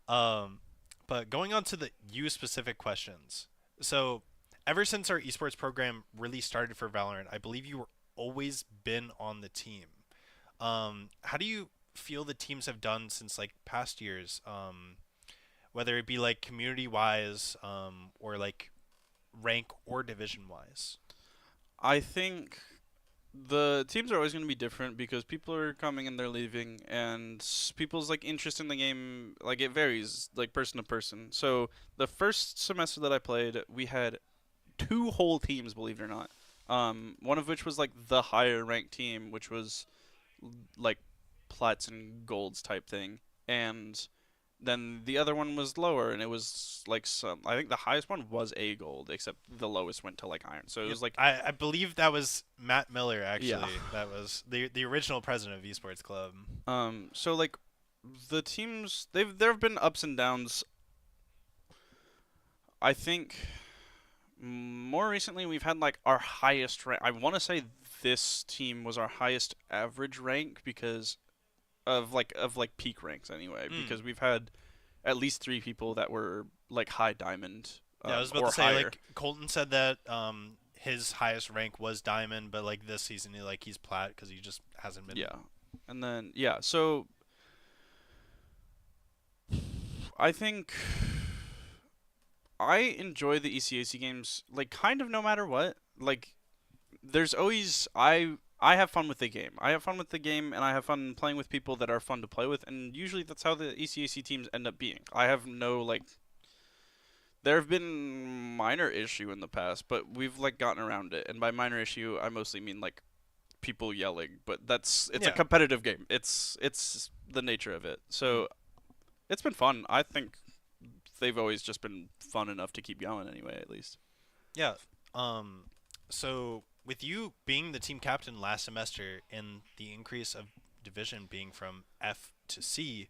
um, but going on to the you specific questions. So ever since our esports program really started for Valorant, I believe you were always been on the team. How do you feel the teams have done since like past years? Whether it be like community wise, or like rank or division wise. I think the teams are always going to be different because people are coming and they're leaving, and people's like interest in the game like it varies like person to person. So the first semester that I played, we had 2 whole teams, believe it or not. One of which was like the higher ranked team, which was like plats and golds type thing, and then the other one was lower, and it was like some. I think the highest one was a gold, except the lowest went to like iron. So it Yep. was like, I believe that was Matt Miller yeah. actually. That was the original president of Esports Club. So like the teams, there have been ups and downs. I think more recently we've had like our highest rank. I want to say this team was our highest average rank because of like peak ranks anyway. Mm. Because we've had at least 3 people that were like high diamond, Yeah, I was about or to say higher. like Colton said that his highest rank was diamond, but like this season like he's plat because he just hasn't been. Yeah, and then yeah, so I think I enjoy the ECAC games like kind of no matter what. Like there's always I have fun with the game. I have fun with the game and I have fun playing with people that are fun to play with, and usually that's how the ECAC teams end up being. I have no like there have been minor issue in the past, but we've like gotten around it. And by minor issue, I mostly mean like people yelling, but it's a Yeah. competitive game. It's the nature of it. Mm. So it's been fun. I think they've always just been fun enough to keep going anyway, at least. Yeah. Um. So with you being the team captain last semester and the increase of division being from F to C,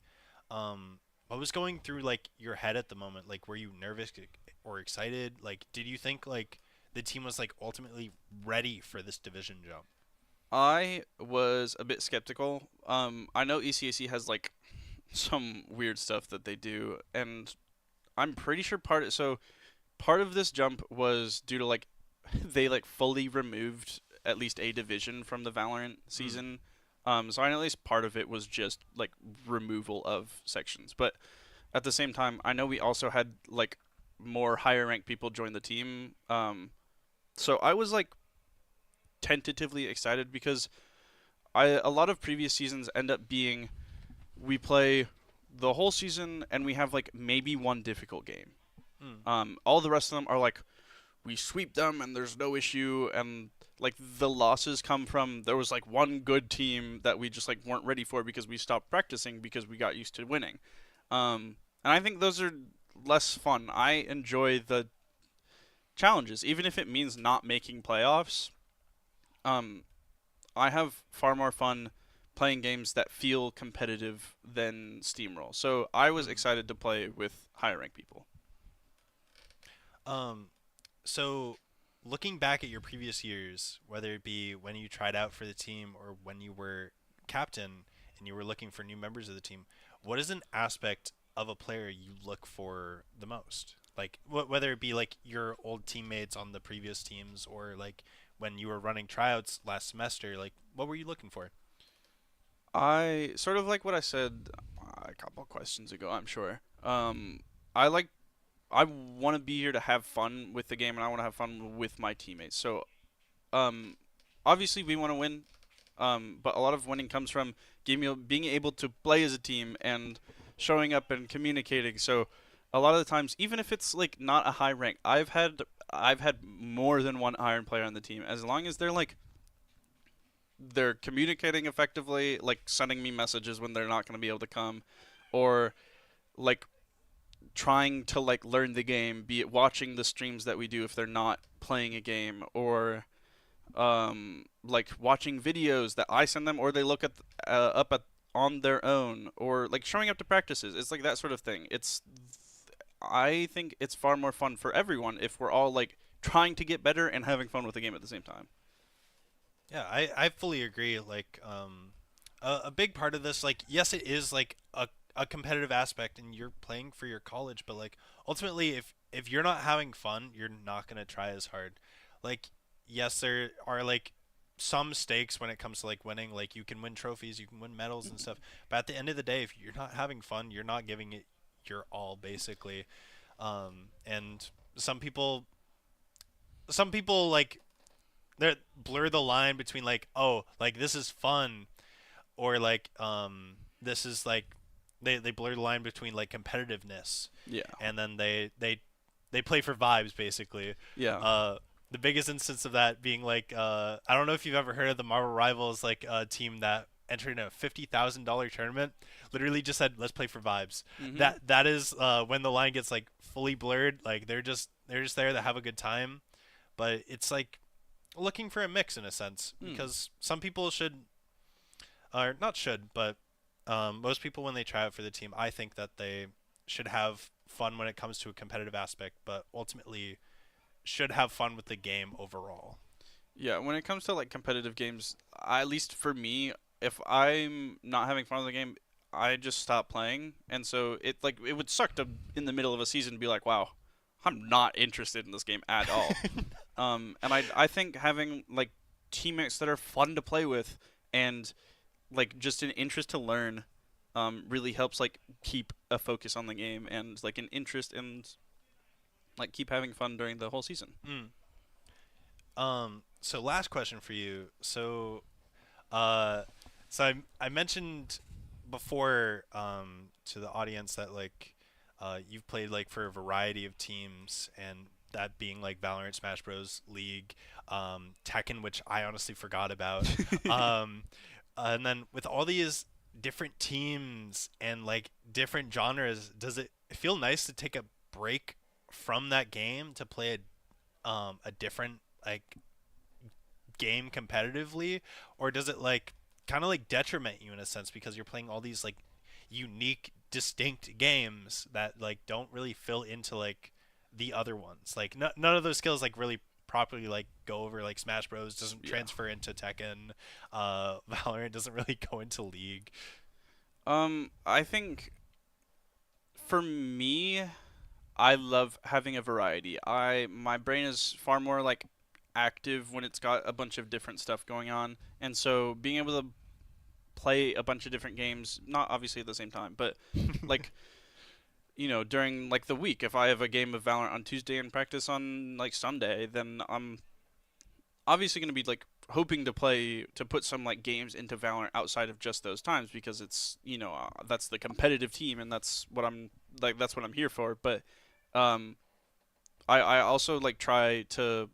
what was going through like your head at the moment? Like, were you nervous or excited? Like, did you think like the team was like ultimately ready for this division jump? I was a bit skeptical. I know ECAC has like some weird stuff that they do, and I'm pretty sure part of this jump was due to like they like fully removed at least a division from the Valorant Mm. season. So I know at least part of it was just like removal of sections, but at the same time, I know we also had like more higher ranked people join the team. So I was like tentatively excited because a lot of previous seasons end up being we play the whole season and we have like maybe one difficult game. Mm. All the rest of them are like we sweep them and there's no issue, and like the losses come from there was like one good team that we just like weren't ready for because we stopped practicing because we got used to winning. And I think those are less fun. I enjoy the challenges, even if it means not making playoffs. Um, I have far more fun playing games that feel competitive than Steamroll. So I was Mm. excited to play with higher ranked people. Um, so looking back at your previous years, whether it be when you tried out for the team or when you were captain and you were looking for new members of the team, what is an aspect of a player you look for the most? Like whether it be like your old teammates on the previous teams or like when you were running tryouts last semester, like what were you looking for? I sort of like what I said a couple of questions ago, I'm sure. I like I want to be here to have fun with the game, and I want to have fun with my teammates. So, um, obviously we want to win, but a lot of winning comes from being able to play as a team and showing up and communicating. So, a lot of the times, even if it's like not a high rank, I've had more than one iron player on the team. As long as they're communicating effectively, like sending me messages when they're not going to be able to come, or like trying to like learn the game, be it watching the streams that we do if they're not playing a game, or like watching videos that I send them, or they look at up at on their own, or like showing up to practices. It's like that sort of thing. I think it's far more fun for everyone if we're all like trying to get better and having fun with the game at the same time. Yeah, I fully agree. Like, a big part of this, like, yes, it is like a competitive aspect, and you're playing for your college, but like ultimately, if you're not having fun, you're not gonna try as hard. Like, yes, there are like some stakes when it comes to like winning. Like, you can win trophies, you can win medals and stuff, but at the end of the day, if you're not having fun, you're not giving it your all, basically. And some people like they blur the line between like, oh, like this is fun, or like this is like they blur the line between like competitiveness, Yeah. and then they play for vibes, basically. Yeah. uh the biggest instance of that being like, I don't know if you've ever heard of the Marvel Rivals, like a team that entered in a $50,000 tournament, literally just said let's play for vibes. Mhm. That is when the line gets like fully blurred, like they're just there to have a good time, but it's like looking for a mix in a sense, Hmm. because some people should, or not should, but most people when they try out for the team, I think that they should have fun when it comes to a competitive aspect, but ultimately should have fun with the game overall. Yeah, when it comes to like competitive games, at least for me, if I'm not having fun with the game, I just stop playing. And so it would suck to in the middle of a season be like, "Wow, I'm not interested in this game at all." And I think having like teammates that are fun to play with and like just an interest to learn really helps like keep a focus on the game and like an interest and like keep having fun during the whole season. Mm. So last question for you. Uh, so I mentioned before to the audience that like you've played like for a variety of teams, and that being like Valorant, Smash Bros, League, Tekken, which I honestly forgot about. Um, and then with all these different teams and like different genres, does it feel nice to take a break from that game to play a different like game competitively, or does it like kind of like detriment you in a sense because you're playing all these like unique distinct games that like don't really fill into like the other ones, like none of those skills like really properly like go over like Smash Bros. Doesn't Yeah. transfer into Tekken. Valorant doesn't really go into League. I think for me, I love having a variety. My brain is far more like active when it's got a bunch of different stuff going on, and so being able to play a bunch of different games, not obviously at the same time, but like during like the week, if I have a game of Valorant on Tuesday and practice on like Sunday, then I'm obviously going to be like hoping to put some like games into Valorant outside of just those times because it's that's the competitive team and that's what I'm here for. But um, I also like try to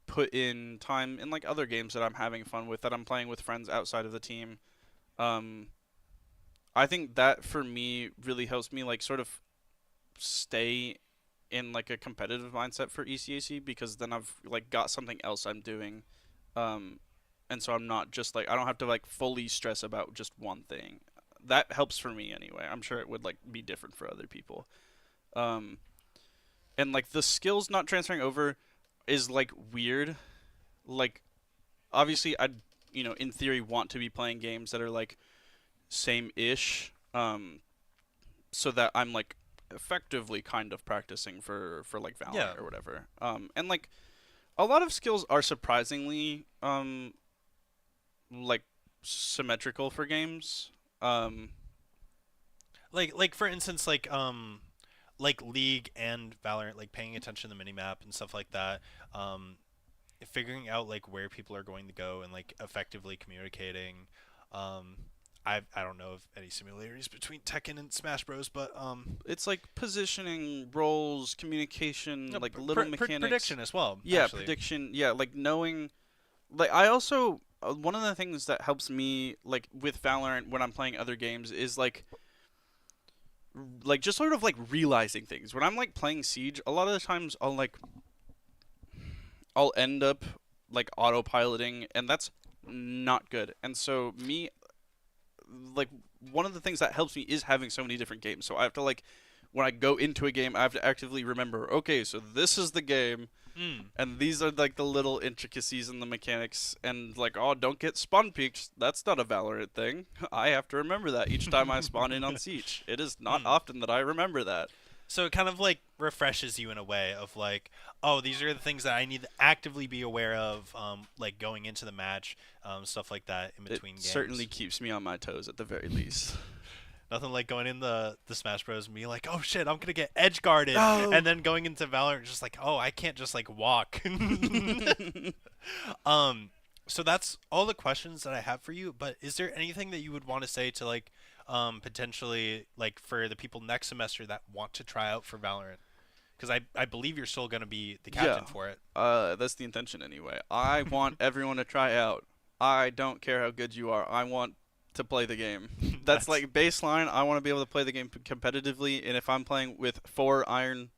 put in time in like other games that I'm having fun with that I'm playing with friends outside of the team. Um, I think that for me really helps me like sort of stay in like a competitive mindset for ECAC because then I've like got something else I'm doing, um, and so I'm not just like I don't have to like fully stress about just one thing. That helps for me anyway. I'm sure it would like be different for other people. Um, and like the skills not transferring over is like weird. Like obviously I'd in theory want to be playing games that are like same-ish, so that I'm like effectively kind of practicing for like Valorant Yeah. or whatever. And like a lot of skills are surprisingly like symmetrical for games. Um, Like for instance, like League and Valorant, like paying attention to the minimap and stuff like that. Um, Figuring out like where people are going to go and like effectively communicating. Um, I don't know of any similarities between Tekken and Smash Bros, but it's like positioning, roles, communication, no, like little mechanics. prediction as well. Yeah, Actually. prediction. Yeah, like knowing. Like I also one of the things that helps me like with Valorant when I'm playing other games is like just sort of like realizing things. When I'm like playing Siege, a lot of the times I'll end up like autopiloting, and that's not good. And so me, like one of the things that helps me is having so many different games. So I have to like when I go into a game, I have to actively remember, okay, so this is the game, Mm. and these are like the little intricacies in the mechanics, and like, oh, don't get spawn peeked. That's not a Valorant thing. I have to remember that each time I spawn in on Siege. It is not Mm. often that I remember that. So it kind of like refreshes you in a way of like, oh, these are the things that I need to actively be aware of, like going into the match, stuff like that in It between games. certainly keeps me on my toes at the very least. Nothing like going in the Smash Bros and being like, oh shit, I'm gonna get edge guarded, Oh. and then going into Valorant just like, oh, I can't just like walk. So that's all the questions that I have for you. But is there anything that you would want to say to like, potentially like for the people next semester that want to try out for Valorant? Because I believe you're still gonna be the captain Yeah. for it. That's the intention anyway. I want everyone to try out. I don't care how good you are. I want to play the game. That's like baseline. I want to be able to play the game competitively, and if I'm playing with 4 iron,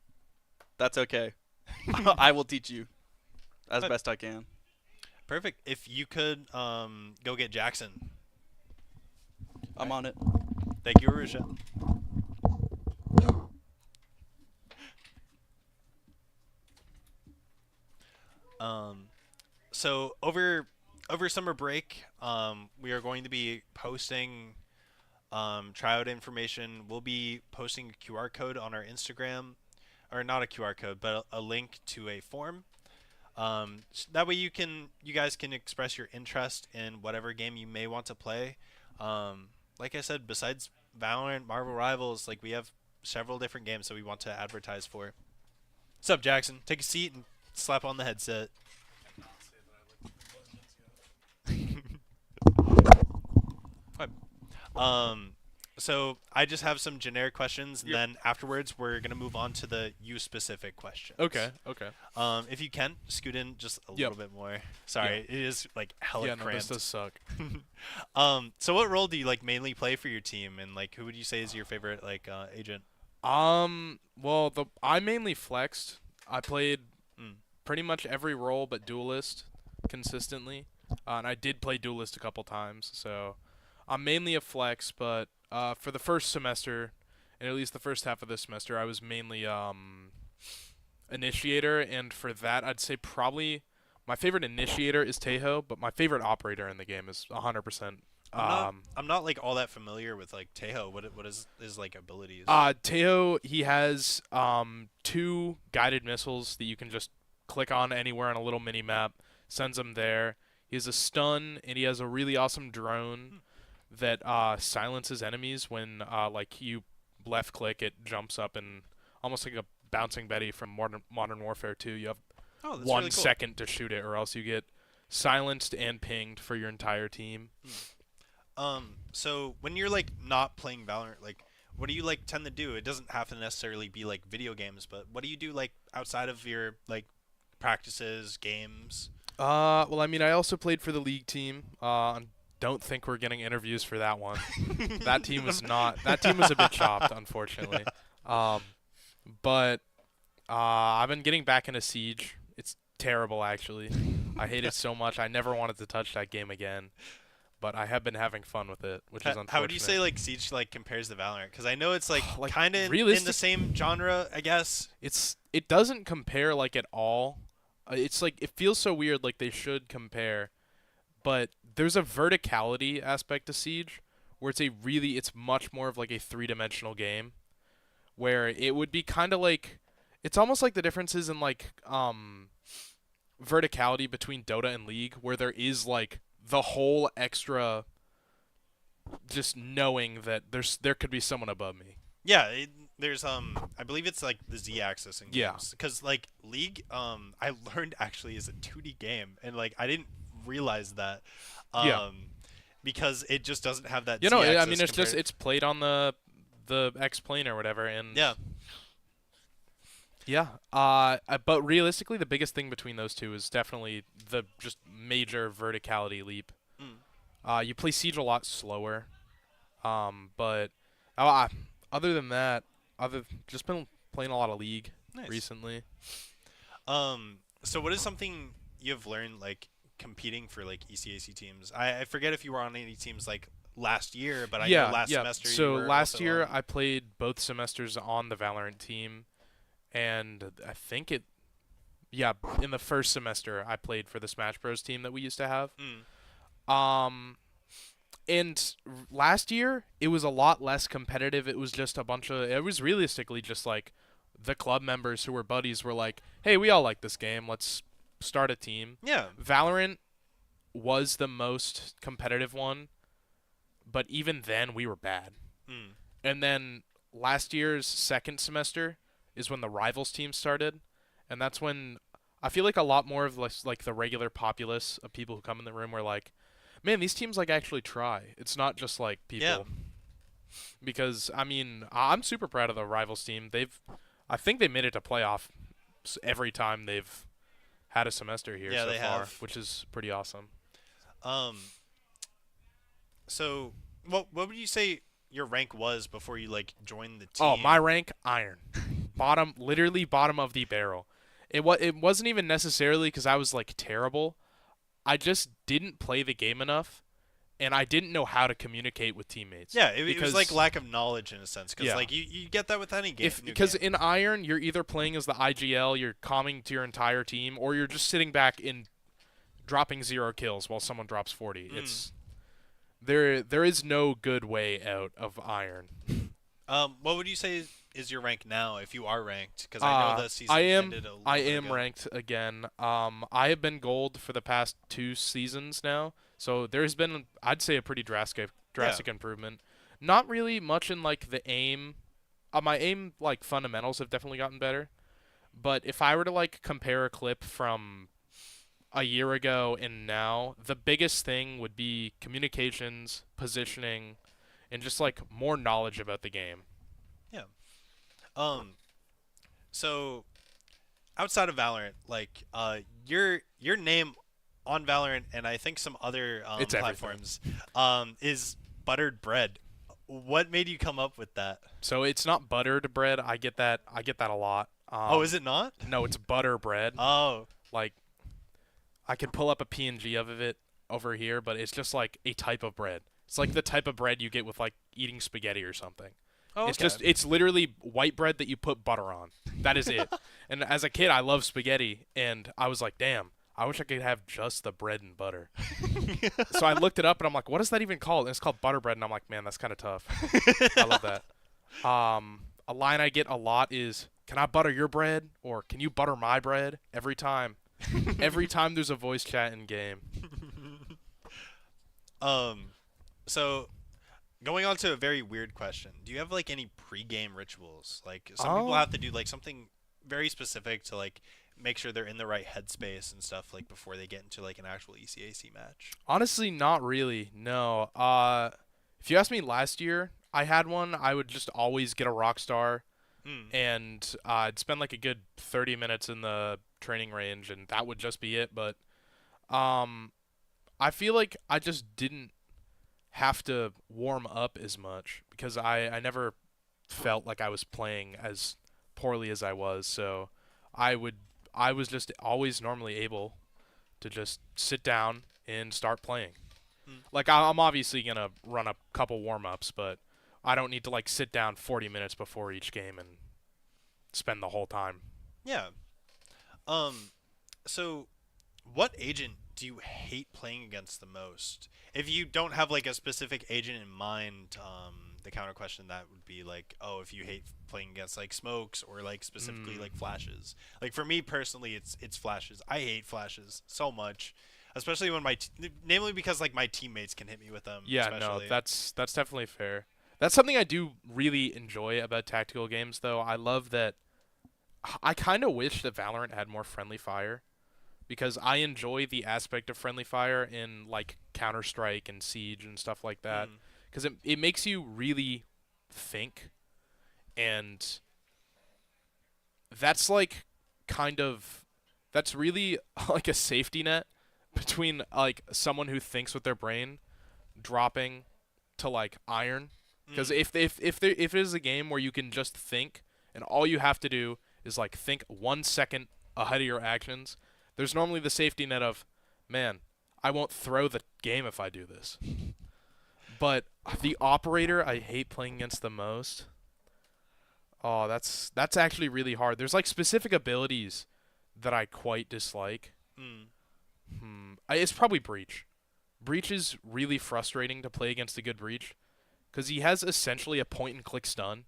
that's okay. I will teach you as But- best I can. Perfect. If you could go get Jackson. I'm on it. Thank you, Arusha. So over summer break, we are going to be posting tryout information. We'll be posting a QR code on our Instagram, or not a QR code, but a link to a form. That way you guys can express your interest in whatever game you may want to play. Like I said, besides Valorant, Marvel Rivals, like we have several different games that we want to advertise for. What's up, Jackson? Take a seat and slap on the headset. What? So I just have some generic questions, and Yep. then afterwards we're gonna move on to the you specific questions. Okay. Okay. If you can scoot in just a Yep. little bit more. Sorry, it is like hella Yeah. No, this cramped. does suck. So what role do you like mainly play for your team, and like who would you say is your favorite like agent? Well, I mainly flexed. I played Mm. pretty much every role but duelist consistently, and I did play duelist a couple times. So I'm mainly a flex, but for the first semester, and at least the first half of this semester, I was mainly initiator, and for that, I'd say probably my favorite initiator is Tejo, but my favorite operator in the game is 100%. I'm not like all that familiar with like Tejo. What is his like abilities? Tejo, he has 2 guided missiles that you can just click on anywhere on a little mini map, sends them there. He has a stun, and he has a really awesome drone that silences enemies when like you left click, it jumps up and almost like a bouncing Betty from Modern Warfare 2. You have Oh, that's 1 really cool. second to shoot it, or else you get silenced and pinged for your entire team. So when you're like not playing Valorant, like what do you like tend to do? It doesn't have to necessarily be like video games, but what do you do like outside of your like practices, games? Well, I mean, I also played for the league team. Don't think we're getting interviews for that one. That team was not. That team was a bit chopped, unfortunately. But I've been getting back into Siege. It's terrible, actually. I hate it so much. I never wanted to touch that game again. But I have been having fun with it, which is unfortunate. How would you say like Siege like compares to Valorant? Because I know it's like, Like, kind of in the same genre, I guess. It doesn't compare like at all. It's like it feels so weird, like they should compare, but there's a verticality aspect to Siege where it's much more of like a 3-dimensional game, where it would be kind of like it's almost like the differences in like verticality between Dota and League, where there is like the whole extra just knowing that there could be someone above me. Yeah, there's I believe it's like the Z-axis in Yeah. games. Because like League, I learned actually is a 2D game, and like I didn't realize that. Yeah. Because it just doesn't have that. You know, I Z-axis mean, it's just compared- it's played on the X plane or whatever, and Yeah. yeah. But realistically, the biggest thing between those two is definitely the just major verticality leap. You play Siege a lot slower, but other than that, just been playing a lot of League Nice. recently. So what is something you've learned like competing for like ECAC teams? I forget if you were on any teams like last year, but I know last semester. So you were last also year on- I played both semesters on the Valorant team, and I think in the first semester I played for the Smash Bros team that we used to have. And last year it was a lot less competitive. It was just it was realistically just like the club members who were buddies were like, "Hey, we all like this game. Let's start a team." Yeah. Valorant was the most competitive one, but even then we were bad. And then last year's second semester is when the rivals team started, and that's when I feel like a lot more of like the regular populace of people who come in the room were like, man, these teams like actually try. It's not just like people. Yeah. Because I mean, I'm super proud of the rivals team. I think they made it to playoff every time they've had a semester here Yeah, so they far, have. which is pretty awesome. So what would you say your rank was before you like joined the team? Oh, my rank, iron. Literally bottom of the barrel. It wasn't even necessarily because I was like terrible. I just didn't play the game enough, and I didn't know how to communicate with teammates. Yeah, it was Because- like lack of knowledge in a sense, because Yeah. like you get that with any game. new Because game. in Iron, you're either playing as the IGL, you're calming to your entire team, or you're just sitting back and dropping 0 kills while someone drops 40. It's there is no good way out of Iron. What would you say is your rank now, if you are ranked? Because I know the season I am ended a little I bit am ago. ranked again. I have been gold for the past 2 seasons now, so there's been, I'd say, a pretty drastic improvement. Not really much in like the aim. My aim like fundamentals have definitely gotten better, but if I were to like compare a clip from a year ago and now, the biggest thing would be communications, positioning, and just like more knowledge about the game. So outside of Valorant, like your name on Valorant and I think some other It's platforms is Buttered Bread. What made you come up with that? So it's not buttered bread. I get that a lot. Oh, is it not? No, it's butter bread. Oh, Like, I could pull up a PNG of it over here, but it's just like a type of bread. It's like the type of bread you get with like eating spaghetti or something. Oh, It's okay. just it's literally white bread that you put butter on. That is it. And as a kid, I love spaghetti, and I was like, damn, I wish I could have just the bread and butter. So I looked it up, and I'm like, what is that even called? And it's called butter bread, and I'm like, man, that's kind of tough. I love that. A line I get a lot is, "Can I butter your bread?" or "Can you butter my bread?" Every time. Every time there's a voice chat in game. So going on to a very weird question. Do you have like any pre-game rituals? Like some people have to do like something very specific to like make sure they're in the right headspace and stuff like before they get into like an actual ECAC match. Honestly, not really. No. If you asked me last year, I had one. I would just always get a rock star, Hmm. and I'd spend like a good 30 minutes in the training range, and that would just be it. But I feel like I just didn't have to warm up as much because I never felt like I was playing as poorly as I was. So I was just always normally able to just sit down and start playing. Hmm. Like I'm obviously gonna run a couple warm ups, but I don't need to like sit down 40 minutes before each game and spend the whole time. Yeah. So what agent do you hate playing against the most? If you don't have like a specific agent in mind, the counter question that would be like, oh, if you hate playing against like smokes or like specifically like flashes. Like for me personally, it's flashes. I hate flashes so much, especially when namely because like my teammates can hit me with them. Yeah, no, especially. that's definitely fair. That's something I do really enjoy about tactical games, though. I love that. I kind of wish that Valorant had more friendly fire, because I enjoy the aspect of friendly fire in like Counter Strike and Siege and stuff like that, Mm. because it makes you really think, and that's like kind of that's really like a safety net between like someone who thinks with their brain dropping to like iron. Because Mm. if it is a game where you can just think and all you have to do is like think 1 second ahead of your actions, there's normally the safety net of, man, I won't throw the game if I do this. But the operator I hate playing against the most. Oh, that's actually really hard. There's like specific abilities that I quite dislike. Mm. It's probably Breach. Breach is really frustrating to play against a good Breach, because he has essentially a point and click stun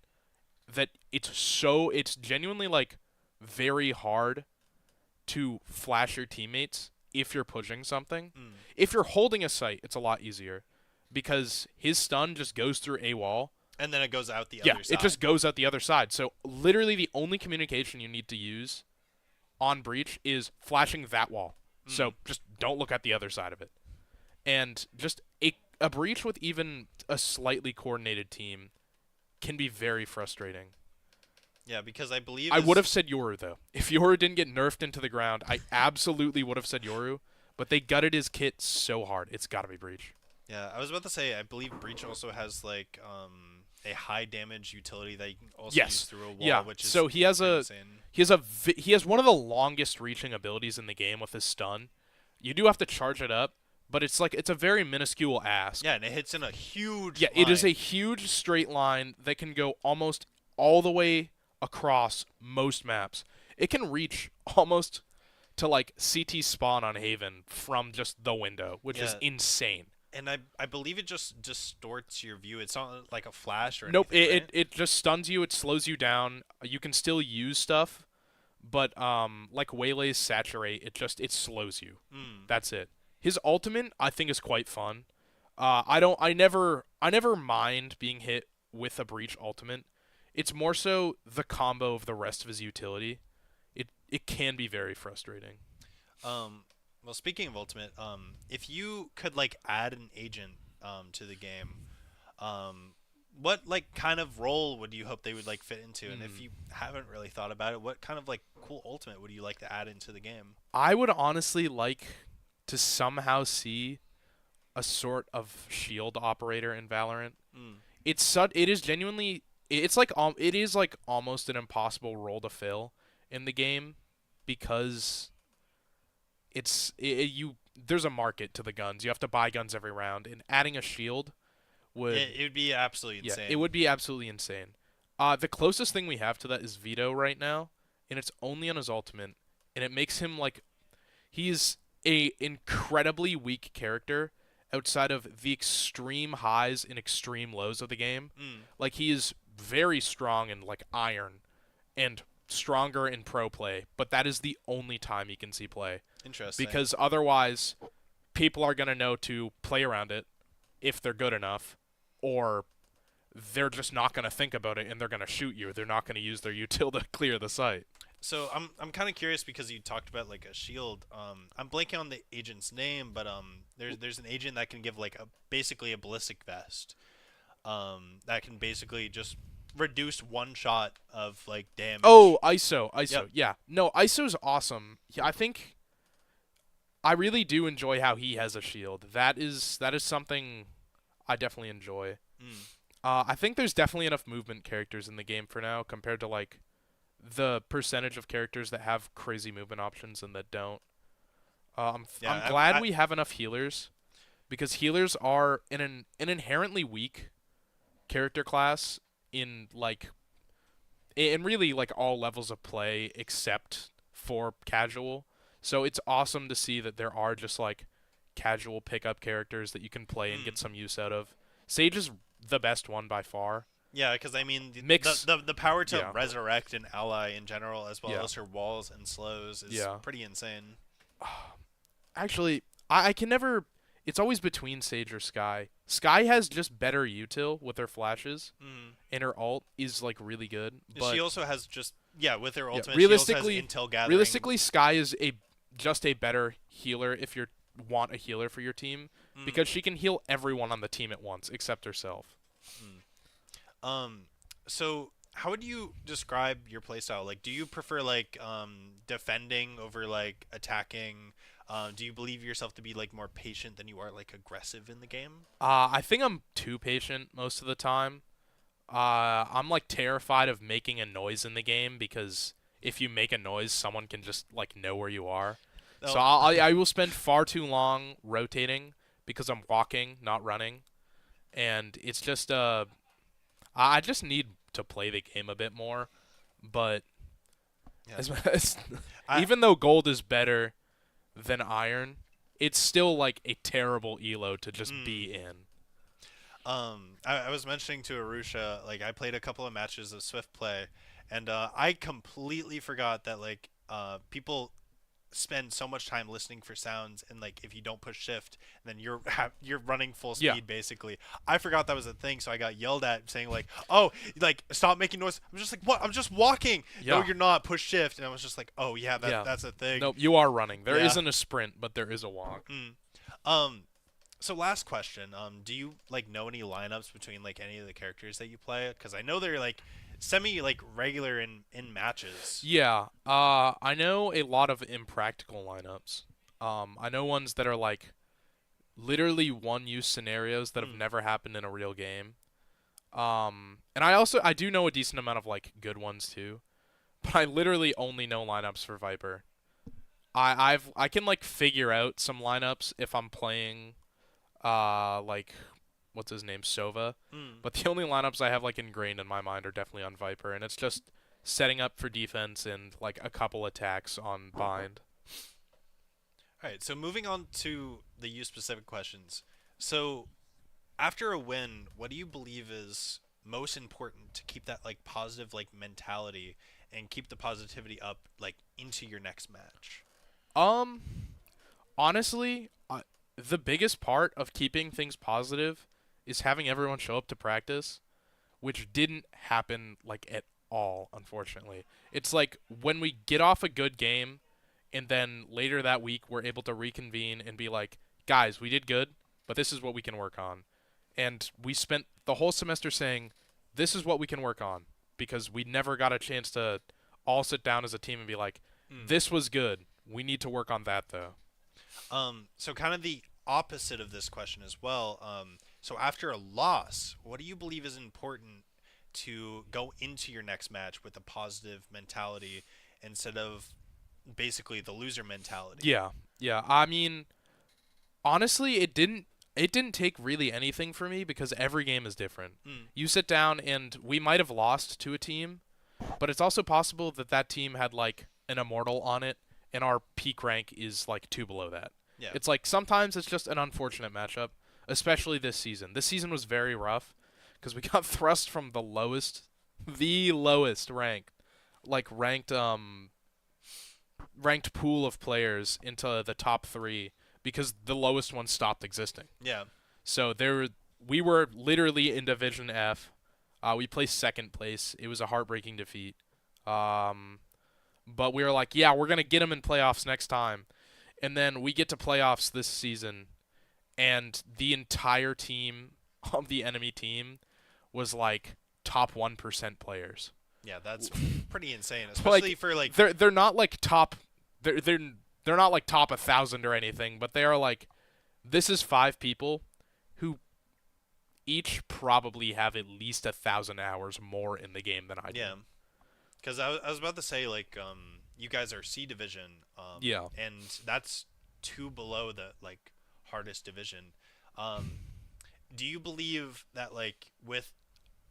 that it's genuinely like very hard to flash your teammates if you're pushing something. Mm. If you're holding a site, it's a lot easier because his stun just goes through a wall. And then it goes out the Yeah, other side. it just goes out the other side. So literally the only communication you need to use on Breach is flashing that wall. So just don't look at the other side of it. And just a Breach with even a slightly coordinated team can be very frustrating. Yeah, because I believe I would have said Yoru, though. If Yoru didn't get nerfed into the ground, I absolutely would have said Yoru. But they gutted his kit so hard. It's got to be Breach. Yeah, I was about to say I believe Breach also has like a high damage utility that you can also Yes. use through a wall, Yeah. which is So he has insane. he has one of the longest reaching abilities in the game with his stun. You do have to charge it up, but it's a very minuscule ask. Yeah, and it hits in a huge Yeah, it is a line. huge straight line that can go almost all the way across most maps. It can reach almost to like CT spawn on Haven from just the window, which is Yeah. insane. And I believe it just distorts your view. It's not like a flash or Nope, anything, right? it just stuns you, it slows you down. You can still use stuff, but like Waylay's saturate, it slows you. Mm. That's it. His ultimate I think is quite fun. I never mind being hit with a Breach ultimate. It's more so the combo of the rest of his utility. It can be very frustrating. Well, speaking of Ultimate, if you could like add an agent to the game, what like kind of role would you hope they would like fit into? And if you haven't really thought about it, what kind of like cool Ultimate would you like to add into the game? I would honestly like to somehow see a sort of shield operator in Valorant. Mm. It is genuinely it is like almost an impossible role to fill in the game, because there's a market to the guns. You have to buy guns every round, and adding a shield would It would be absolutely yeah, insane. it would be absolutely insane. The closest thing we have to that is Vito right now, and it's only on his ultimate, and it makes him like he's a incredibly weak character outside of the extreme highs and extreme lows of the game. Mm, Like he is very strong in like iron and stronger in pro play, but that is the only time you can see play interesting. because otherwise people are going to know to play around it if they're good enough, or they're just not going to think about it and they're going to shoot you. They're not going to use their util to clear the site. So I'm kind of curious because you talked about like a shield. I'm blanking on the agent's name, but there's an agent that can give like basically a ballistic vest. That can basically just reduce one shot of like damage. Oh, ISO. Yep. Yeah. No, ISO's awesome. Yeah, I think I really do enjoy how he has a shield. That is something I definitely enjoy. Mm. I think there's definitely enough movement characters in the game for now compared to like the percentage of characters that have crazy movement options and that don't. Yeah, I'm glad we have enough healers because healers are an inherently weak character class in really like all levels of play except for casual. So it's awesome to see that there are just like casual pickup characters that you can play and get some use out of. Sage is the best one by far. Yeah, because I mean, Mix- the power to yeah. resurrect an ally in general, as well Yeah. as her walls and slows, is Yeah. pretty insane. Actually, I can never. It's always between Sage or Sky. Sky has just better util with her flashes, Mm. and her ult is like really good. But She also has just with her ultimate. realistically- she also has intel gathering. realistically, Sky is just a better healer if you want a healer for your team Mm. because she can heal everyone on the team at once except herself. So how would you describe your playstyle? Like, do you prefer like defending over like attacking? Do you believe yourself to be like more patient than you are like aggressive in the game? I think I'm too patient most of the time. I'm like terrified of making a noise in the game because if you make a noise, someone can just like know where you are. So Oh. I will spend far too long rotating because I'm walking, not running, and it's just I just need to play the game a bit more. But Yeah. even though gold is better than iron, it's still like a terrible elo to just be in. I was mentioning to Arusha, like I played a couple of matches of Swift play, and I completely forgot that like people spend so much time listening for sounds, and like if you don't push shift, then you're running full speed Yeah. basically. I forgot that was a thing, so I got yelled at saying like, "Oh, like stop making noise." I'm just like, "What? I'm just walking." Yeah. No, you're not. Push shift, and I was just like, "Oh yeah, Yeah. that's a thing." Nope, you are running. There Yeah. not a sprint, but there is a walk. So last question. Do you like know any lineups between like any of the characters that you play? Because I know they're like semi like regular in matches. Yeah, I know a lot of impractical lineups. I know ones that are like literally one-use scenarios that have never happened in a real game. And I do know a decent amount of like good ones too, but I literally only know lineups for Viper. I can like figure out some lineups if I'm playing, like what's his name, Sova. But the only lineups I have like ingrained in my mind are definitely on Viper, and it's just setting up for defense and like a couple attacks on bind. All right, so moving on to the you specific questions. So after a win, what do you believe is most important to keep that like positive like mentality and keep the positivity up like into your next match? Honestly, the biggest part of keeping things positive is having everyone show up to practice, which didn't happen like at all, unfortunately. It's like when we get off a good game and then later that week we're able to reconvene and be like, guys, we did good, but this is what we can work on. And we spent the whole semester saying, this is what we can work on, because we never got a chance to all sit down as a team and be like, this was good. We need to work on that, though. So kind of the opposite of this question as well. So after a loss, what do you believe is important to go into your next match with a positive mentality instead of basically the loser mentality? Yeah. I mean, honestly, it didn't. it didn't take really anything for me because every game is different. Mm. You sit down and we might have lost to a team, but it's also possible that that team had like an immortal on it and our peak rank is like 2 below that. Yeah. It's like sometimes it's just an unfortunate matchup, especially this season. This season was very rough because we got thrust from the lowest ranked, like ranked pool of players into the top 3 because the lowest one stopped existing. Yeah. So we were literally in Division F. We placed second place. It was a heartbreaking defeat. But we were like, yeah, we're gonna get them in playoffs next time. And then we get to playoffs this season, and the entire team of the enemy team was like top 1% players. Yeah, that's pretty insane, especially for like. They're not like top. They're not like top 1,000 or anything, but they are like. This is 5 people who each probably have at least 1,000 hours more in the game than I do. Yeah. Because I was about to say, like, you guys are C division. Yeah. And that's 2 below the, like, hardest division. Do you believe that, like, with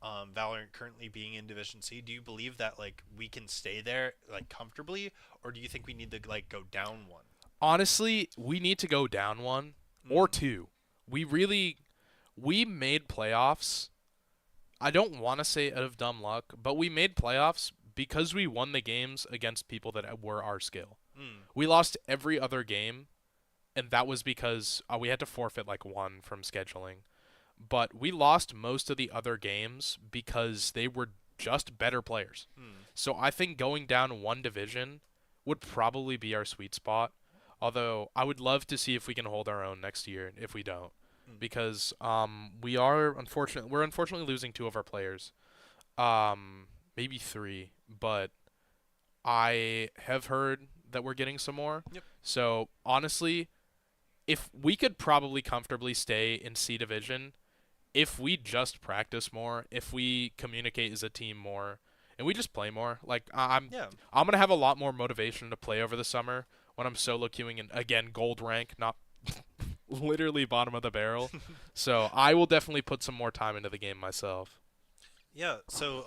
Valorant currently being in Division C, do you believe that, like, we can stay there, like, comfortably? Or do you think we need to, like, go down 1? Honestly, we need to go down 1 or 2. We made playoffs. I don't want to say out of dumb luck, but we made playoffs because we won the games against people that were our skill. We lost every other game, and that was because we had to forfeit like 1 from scheduling. But we lost most of the other games because they were just better players. So I think going down 1 division would probably be our sweet spot. Although I would love to see if we can hold our own next year if we don't. Because we're unfortunately losing 2 of our players. Maybe 3, but I have heard that we're getting some more. Yep. So honestly, if we could probably comfortably stay in C division, if we just practice more, if we communicate as a team more, and we just play more, like I'm gonna have a lot more motivation to play over the summer when I'm solo queuing and again gold rank, not literally bottom of the barrel. So I will definitely put some more time into the game myself. Yeah. So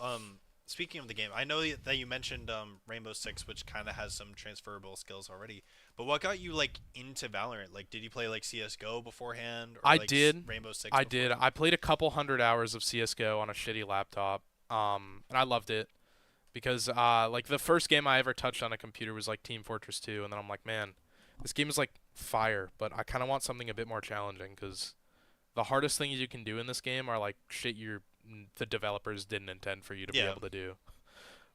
speaking of the game, I know that you mentioned Rainbow Six, which kind of has some transferable skills already. But what got you like into Valorant? Like, did you play like CS:GO beforehand? Or, I like, did. Rainbow Six. I did. I played a couple 100 hours of CS:GO on a shitty laptop. And I loved it because like the first game I ever touched on a computer was like Team Fortress 2, and then I'm like, man, this game is like fire, but I kind of want something a bit more challenging because the hardest things you can do in this game are like shit the developers didn't intend for you to be able to do.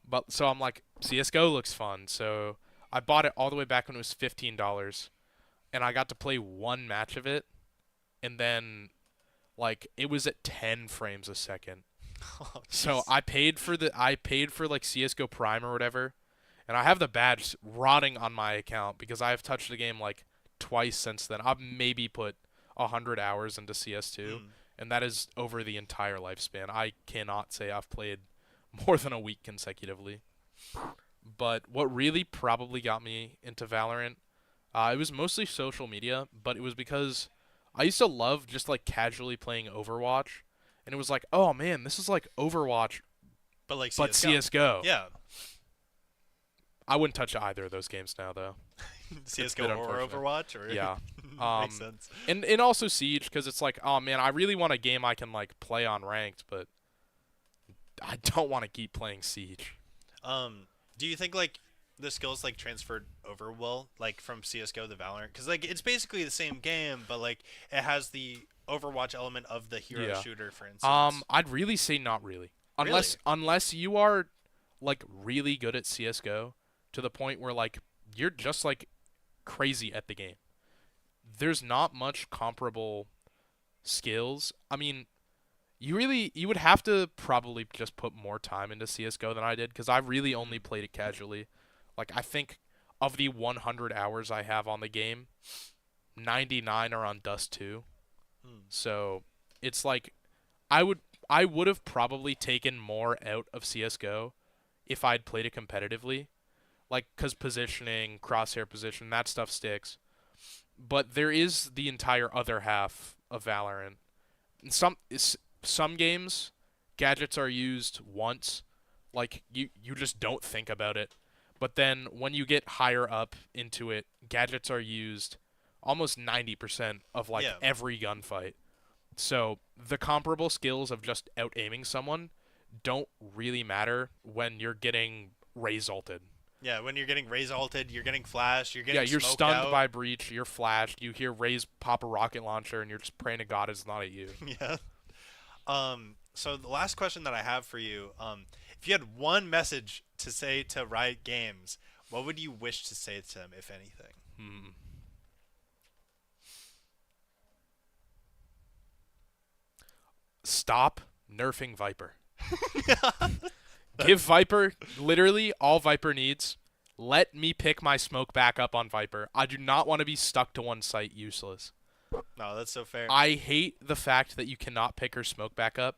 But so I'm like, CS:GO looks fun, so I bought it all the way back when it was $15, and I got to play 1 match of it, and then like it was at 10 frames a second. Oh, So I paid for like CS:GO Prime or whatever, and I have the badge rotting on my account because I have touched the game like twice since then. I've maybe put 100 hours into CS2, and that is over the entire lifespan. I cannot say I've played more than a week consecutively. But what really probably got me into Valorant, it was mostly social media, but it was because I used to love just like casually playing Overwatch, and it was like, oh man, this is like Overwatch, but like but CS:GO. CS:GO. Yeah. I wouldn't touch either of those games now, though. CS:GO bit or unfortunate. Overwatch, or Yeah. makes sense. And also Siege, because it's like, oh man, I really want a game I can like play on ranked, but I don't want to keep playing Siege. Do you think like the skills like transferred over well, like from CS:GO to Valorant? Because like it's basically the same game, but like it has the Overwatch element of the hero Yeah. shooter, for instance. I'd really say not really. Unless you are like really good at CS:GO to the point where like you're just like crazy at the game. There's not much comparable skills. I mean, you would have to probably just put more time into CS:GO than I did because I really only played it casually. Like I think of the 100 hours I have on the game, 99 are on Dust 2. So it's like I would have probably taken more out of CS:GO if I'd played it competitively. Like, because positioning, crosshair position, that stuff sticks. But there is the entire other half of Valorant. In some games, gadgets are used once, like you just don't think about it. But then when you get higher up into it, gadgets are used almost 90% of like Yeah. every gunfight. So the comparable skills of just out aiming someone don't really matter when you're getting resulted. Yeah, when you're getting Raze ulted, you're getting flashed, you're Yeah, getting you're smoked stunned out. by breach, you're flashed, you hear Raze pop a rocket launcher, and you're just praying to God it's not at you. Yeah. So the last question that I have for you, if you had one message to say to Riot Games, what would you wish to say to them, if anything? Hmm. Stop nerfing Viper. Give Viper literally all Viper needs. Let me pick my smoke back up on Viper. I do not want to be stuck to one site useless. No, that's so fair. I hate the fact that you cannot pick her smoke back up.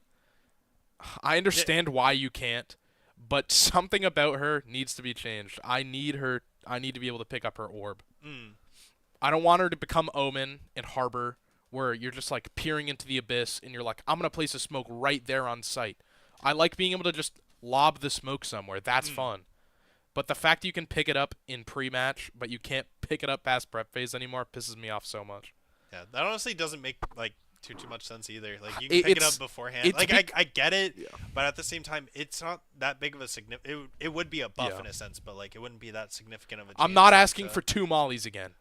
I understand why you can't, but something about her needs to be changed. I need to be able to pick up her orb. Mm. I don't want her to become Omen and Harbor, where you're just like peering into the abyss and you're like, I'm gonna place a smoke right there on site. I like being able to just lob the smoke somewhere. That's fun. But the fact you can pick it up in pre-match, but you can't pick it up past prep phase anymore, pisses me off so much. Yeah, that honestly doesn't make like too much sense either. Like you can pick it up beforehand. Like I get it, but at the same time, it's not that big of a significant. It would be a buff in a sense, but like it wouldn't be that significant of a change. I'm not asking for 2 mollies again.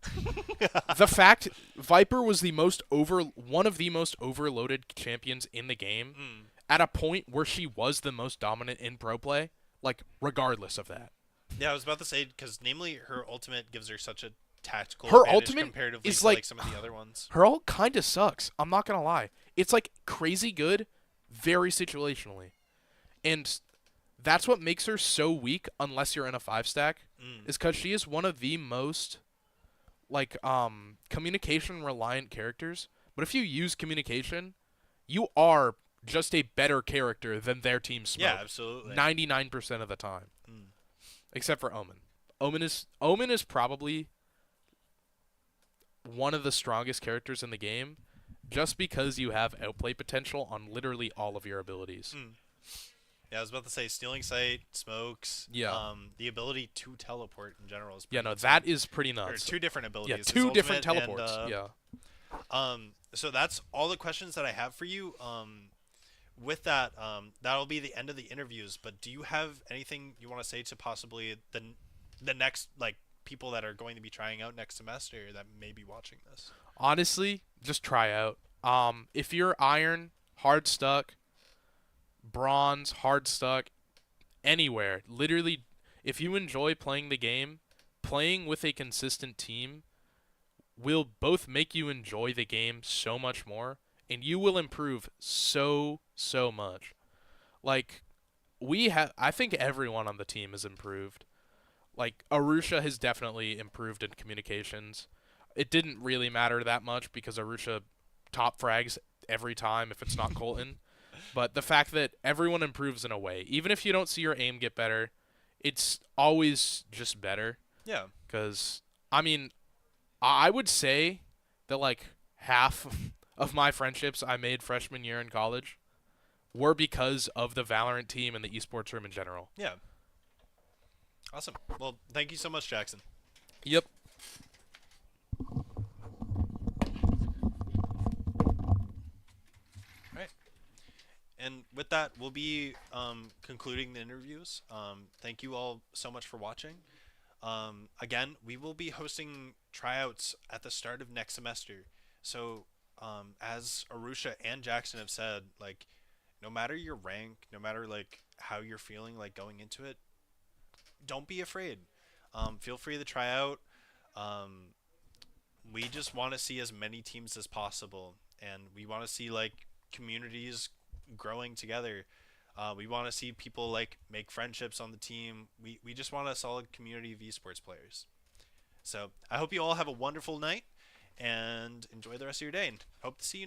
The fact Viper was one of the most overloaded champions in the game at a point where she was the most dominant in pro play, like regardless of that. Yeah, I was about to say because namely her ultimate gives her such a tactical Her advantage ultimate comparatively is to like some of the other ones. Her ult kind of sucks. I'm not going to lie. It's like crazy good, very situationally. And that's what makes her so weak unless you're in a 5-stack is cuz she is one of the most like communication reliant characters. But if you use communication, you are just a better character than their team smoke. Yeah, absolutely. 99% of the time. Except for Omen. Omen is probably one of the strongest characters in the game just because you have outplay potential on literally all of your abilities. Yeah, I was about to say stealing sight, smokes. Yeah. The ability to teleport in general is Yeah, pretty no, insane. that is pretty Or nuts. 2 different abilities. Yeah, his 2 different ultimate teleports. and, Yeah. So that's all the questions that I have for you. With that, that'll be the end of the interviews. But do you have anything you want to say to possibly the next like people that are going to be trying out next semester that may be watching this? Honestly, just try out. If you're iron, hard stuck, bronze, hard stuck, anywhere, literally, if you enjoy playing the game, playing with a consistent team will both make you enjoy the game so much more, and you will improve so much. Like, I think everyone on the team has improved. Like, Arusha has definitely improved in communications. It didn't really matter that much because Arusha top frags every time if it's not Colton. But the fact that everyone improves in a way, even if you don't see your aim get better, it's always just better. Yeah. Because, I mean, I would say that, like, half of my friendships I made freshman year in college were because of the Valorant team and the esports room in general. Yeah. Awesome. Well, thank you so much, Jackson. Yep. And with that, we'll be concluding the interviews. Thank you all so much for watching. Again, we will be hosting tryouts at the start of next semester. So, as Arusha and Jackson have said, like, no matter your rank, no matter like how you're feeling like going into it, don't be afraid. Feel free to try out. We just want to see as many teams as possible, and we want to see like communities growing together. We want to see people like make friendships on the team. We just want a solid community of esports players. So I hope you all have a wonderful night and enjoy the rest of your day, and hope to see you next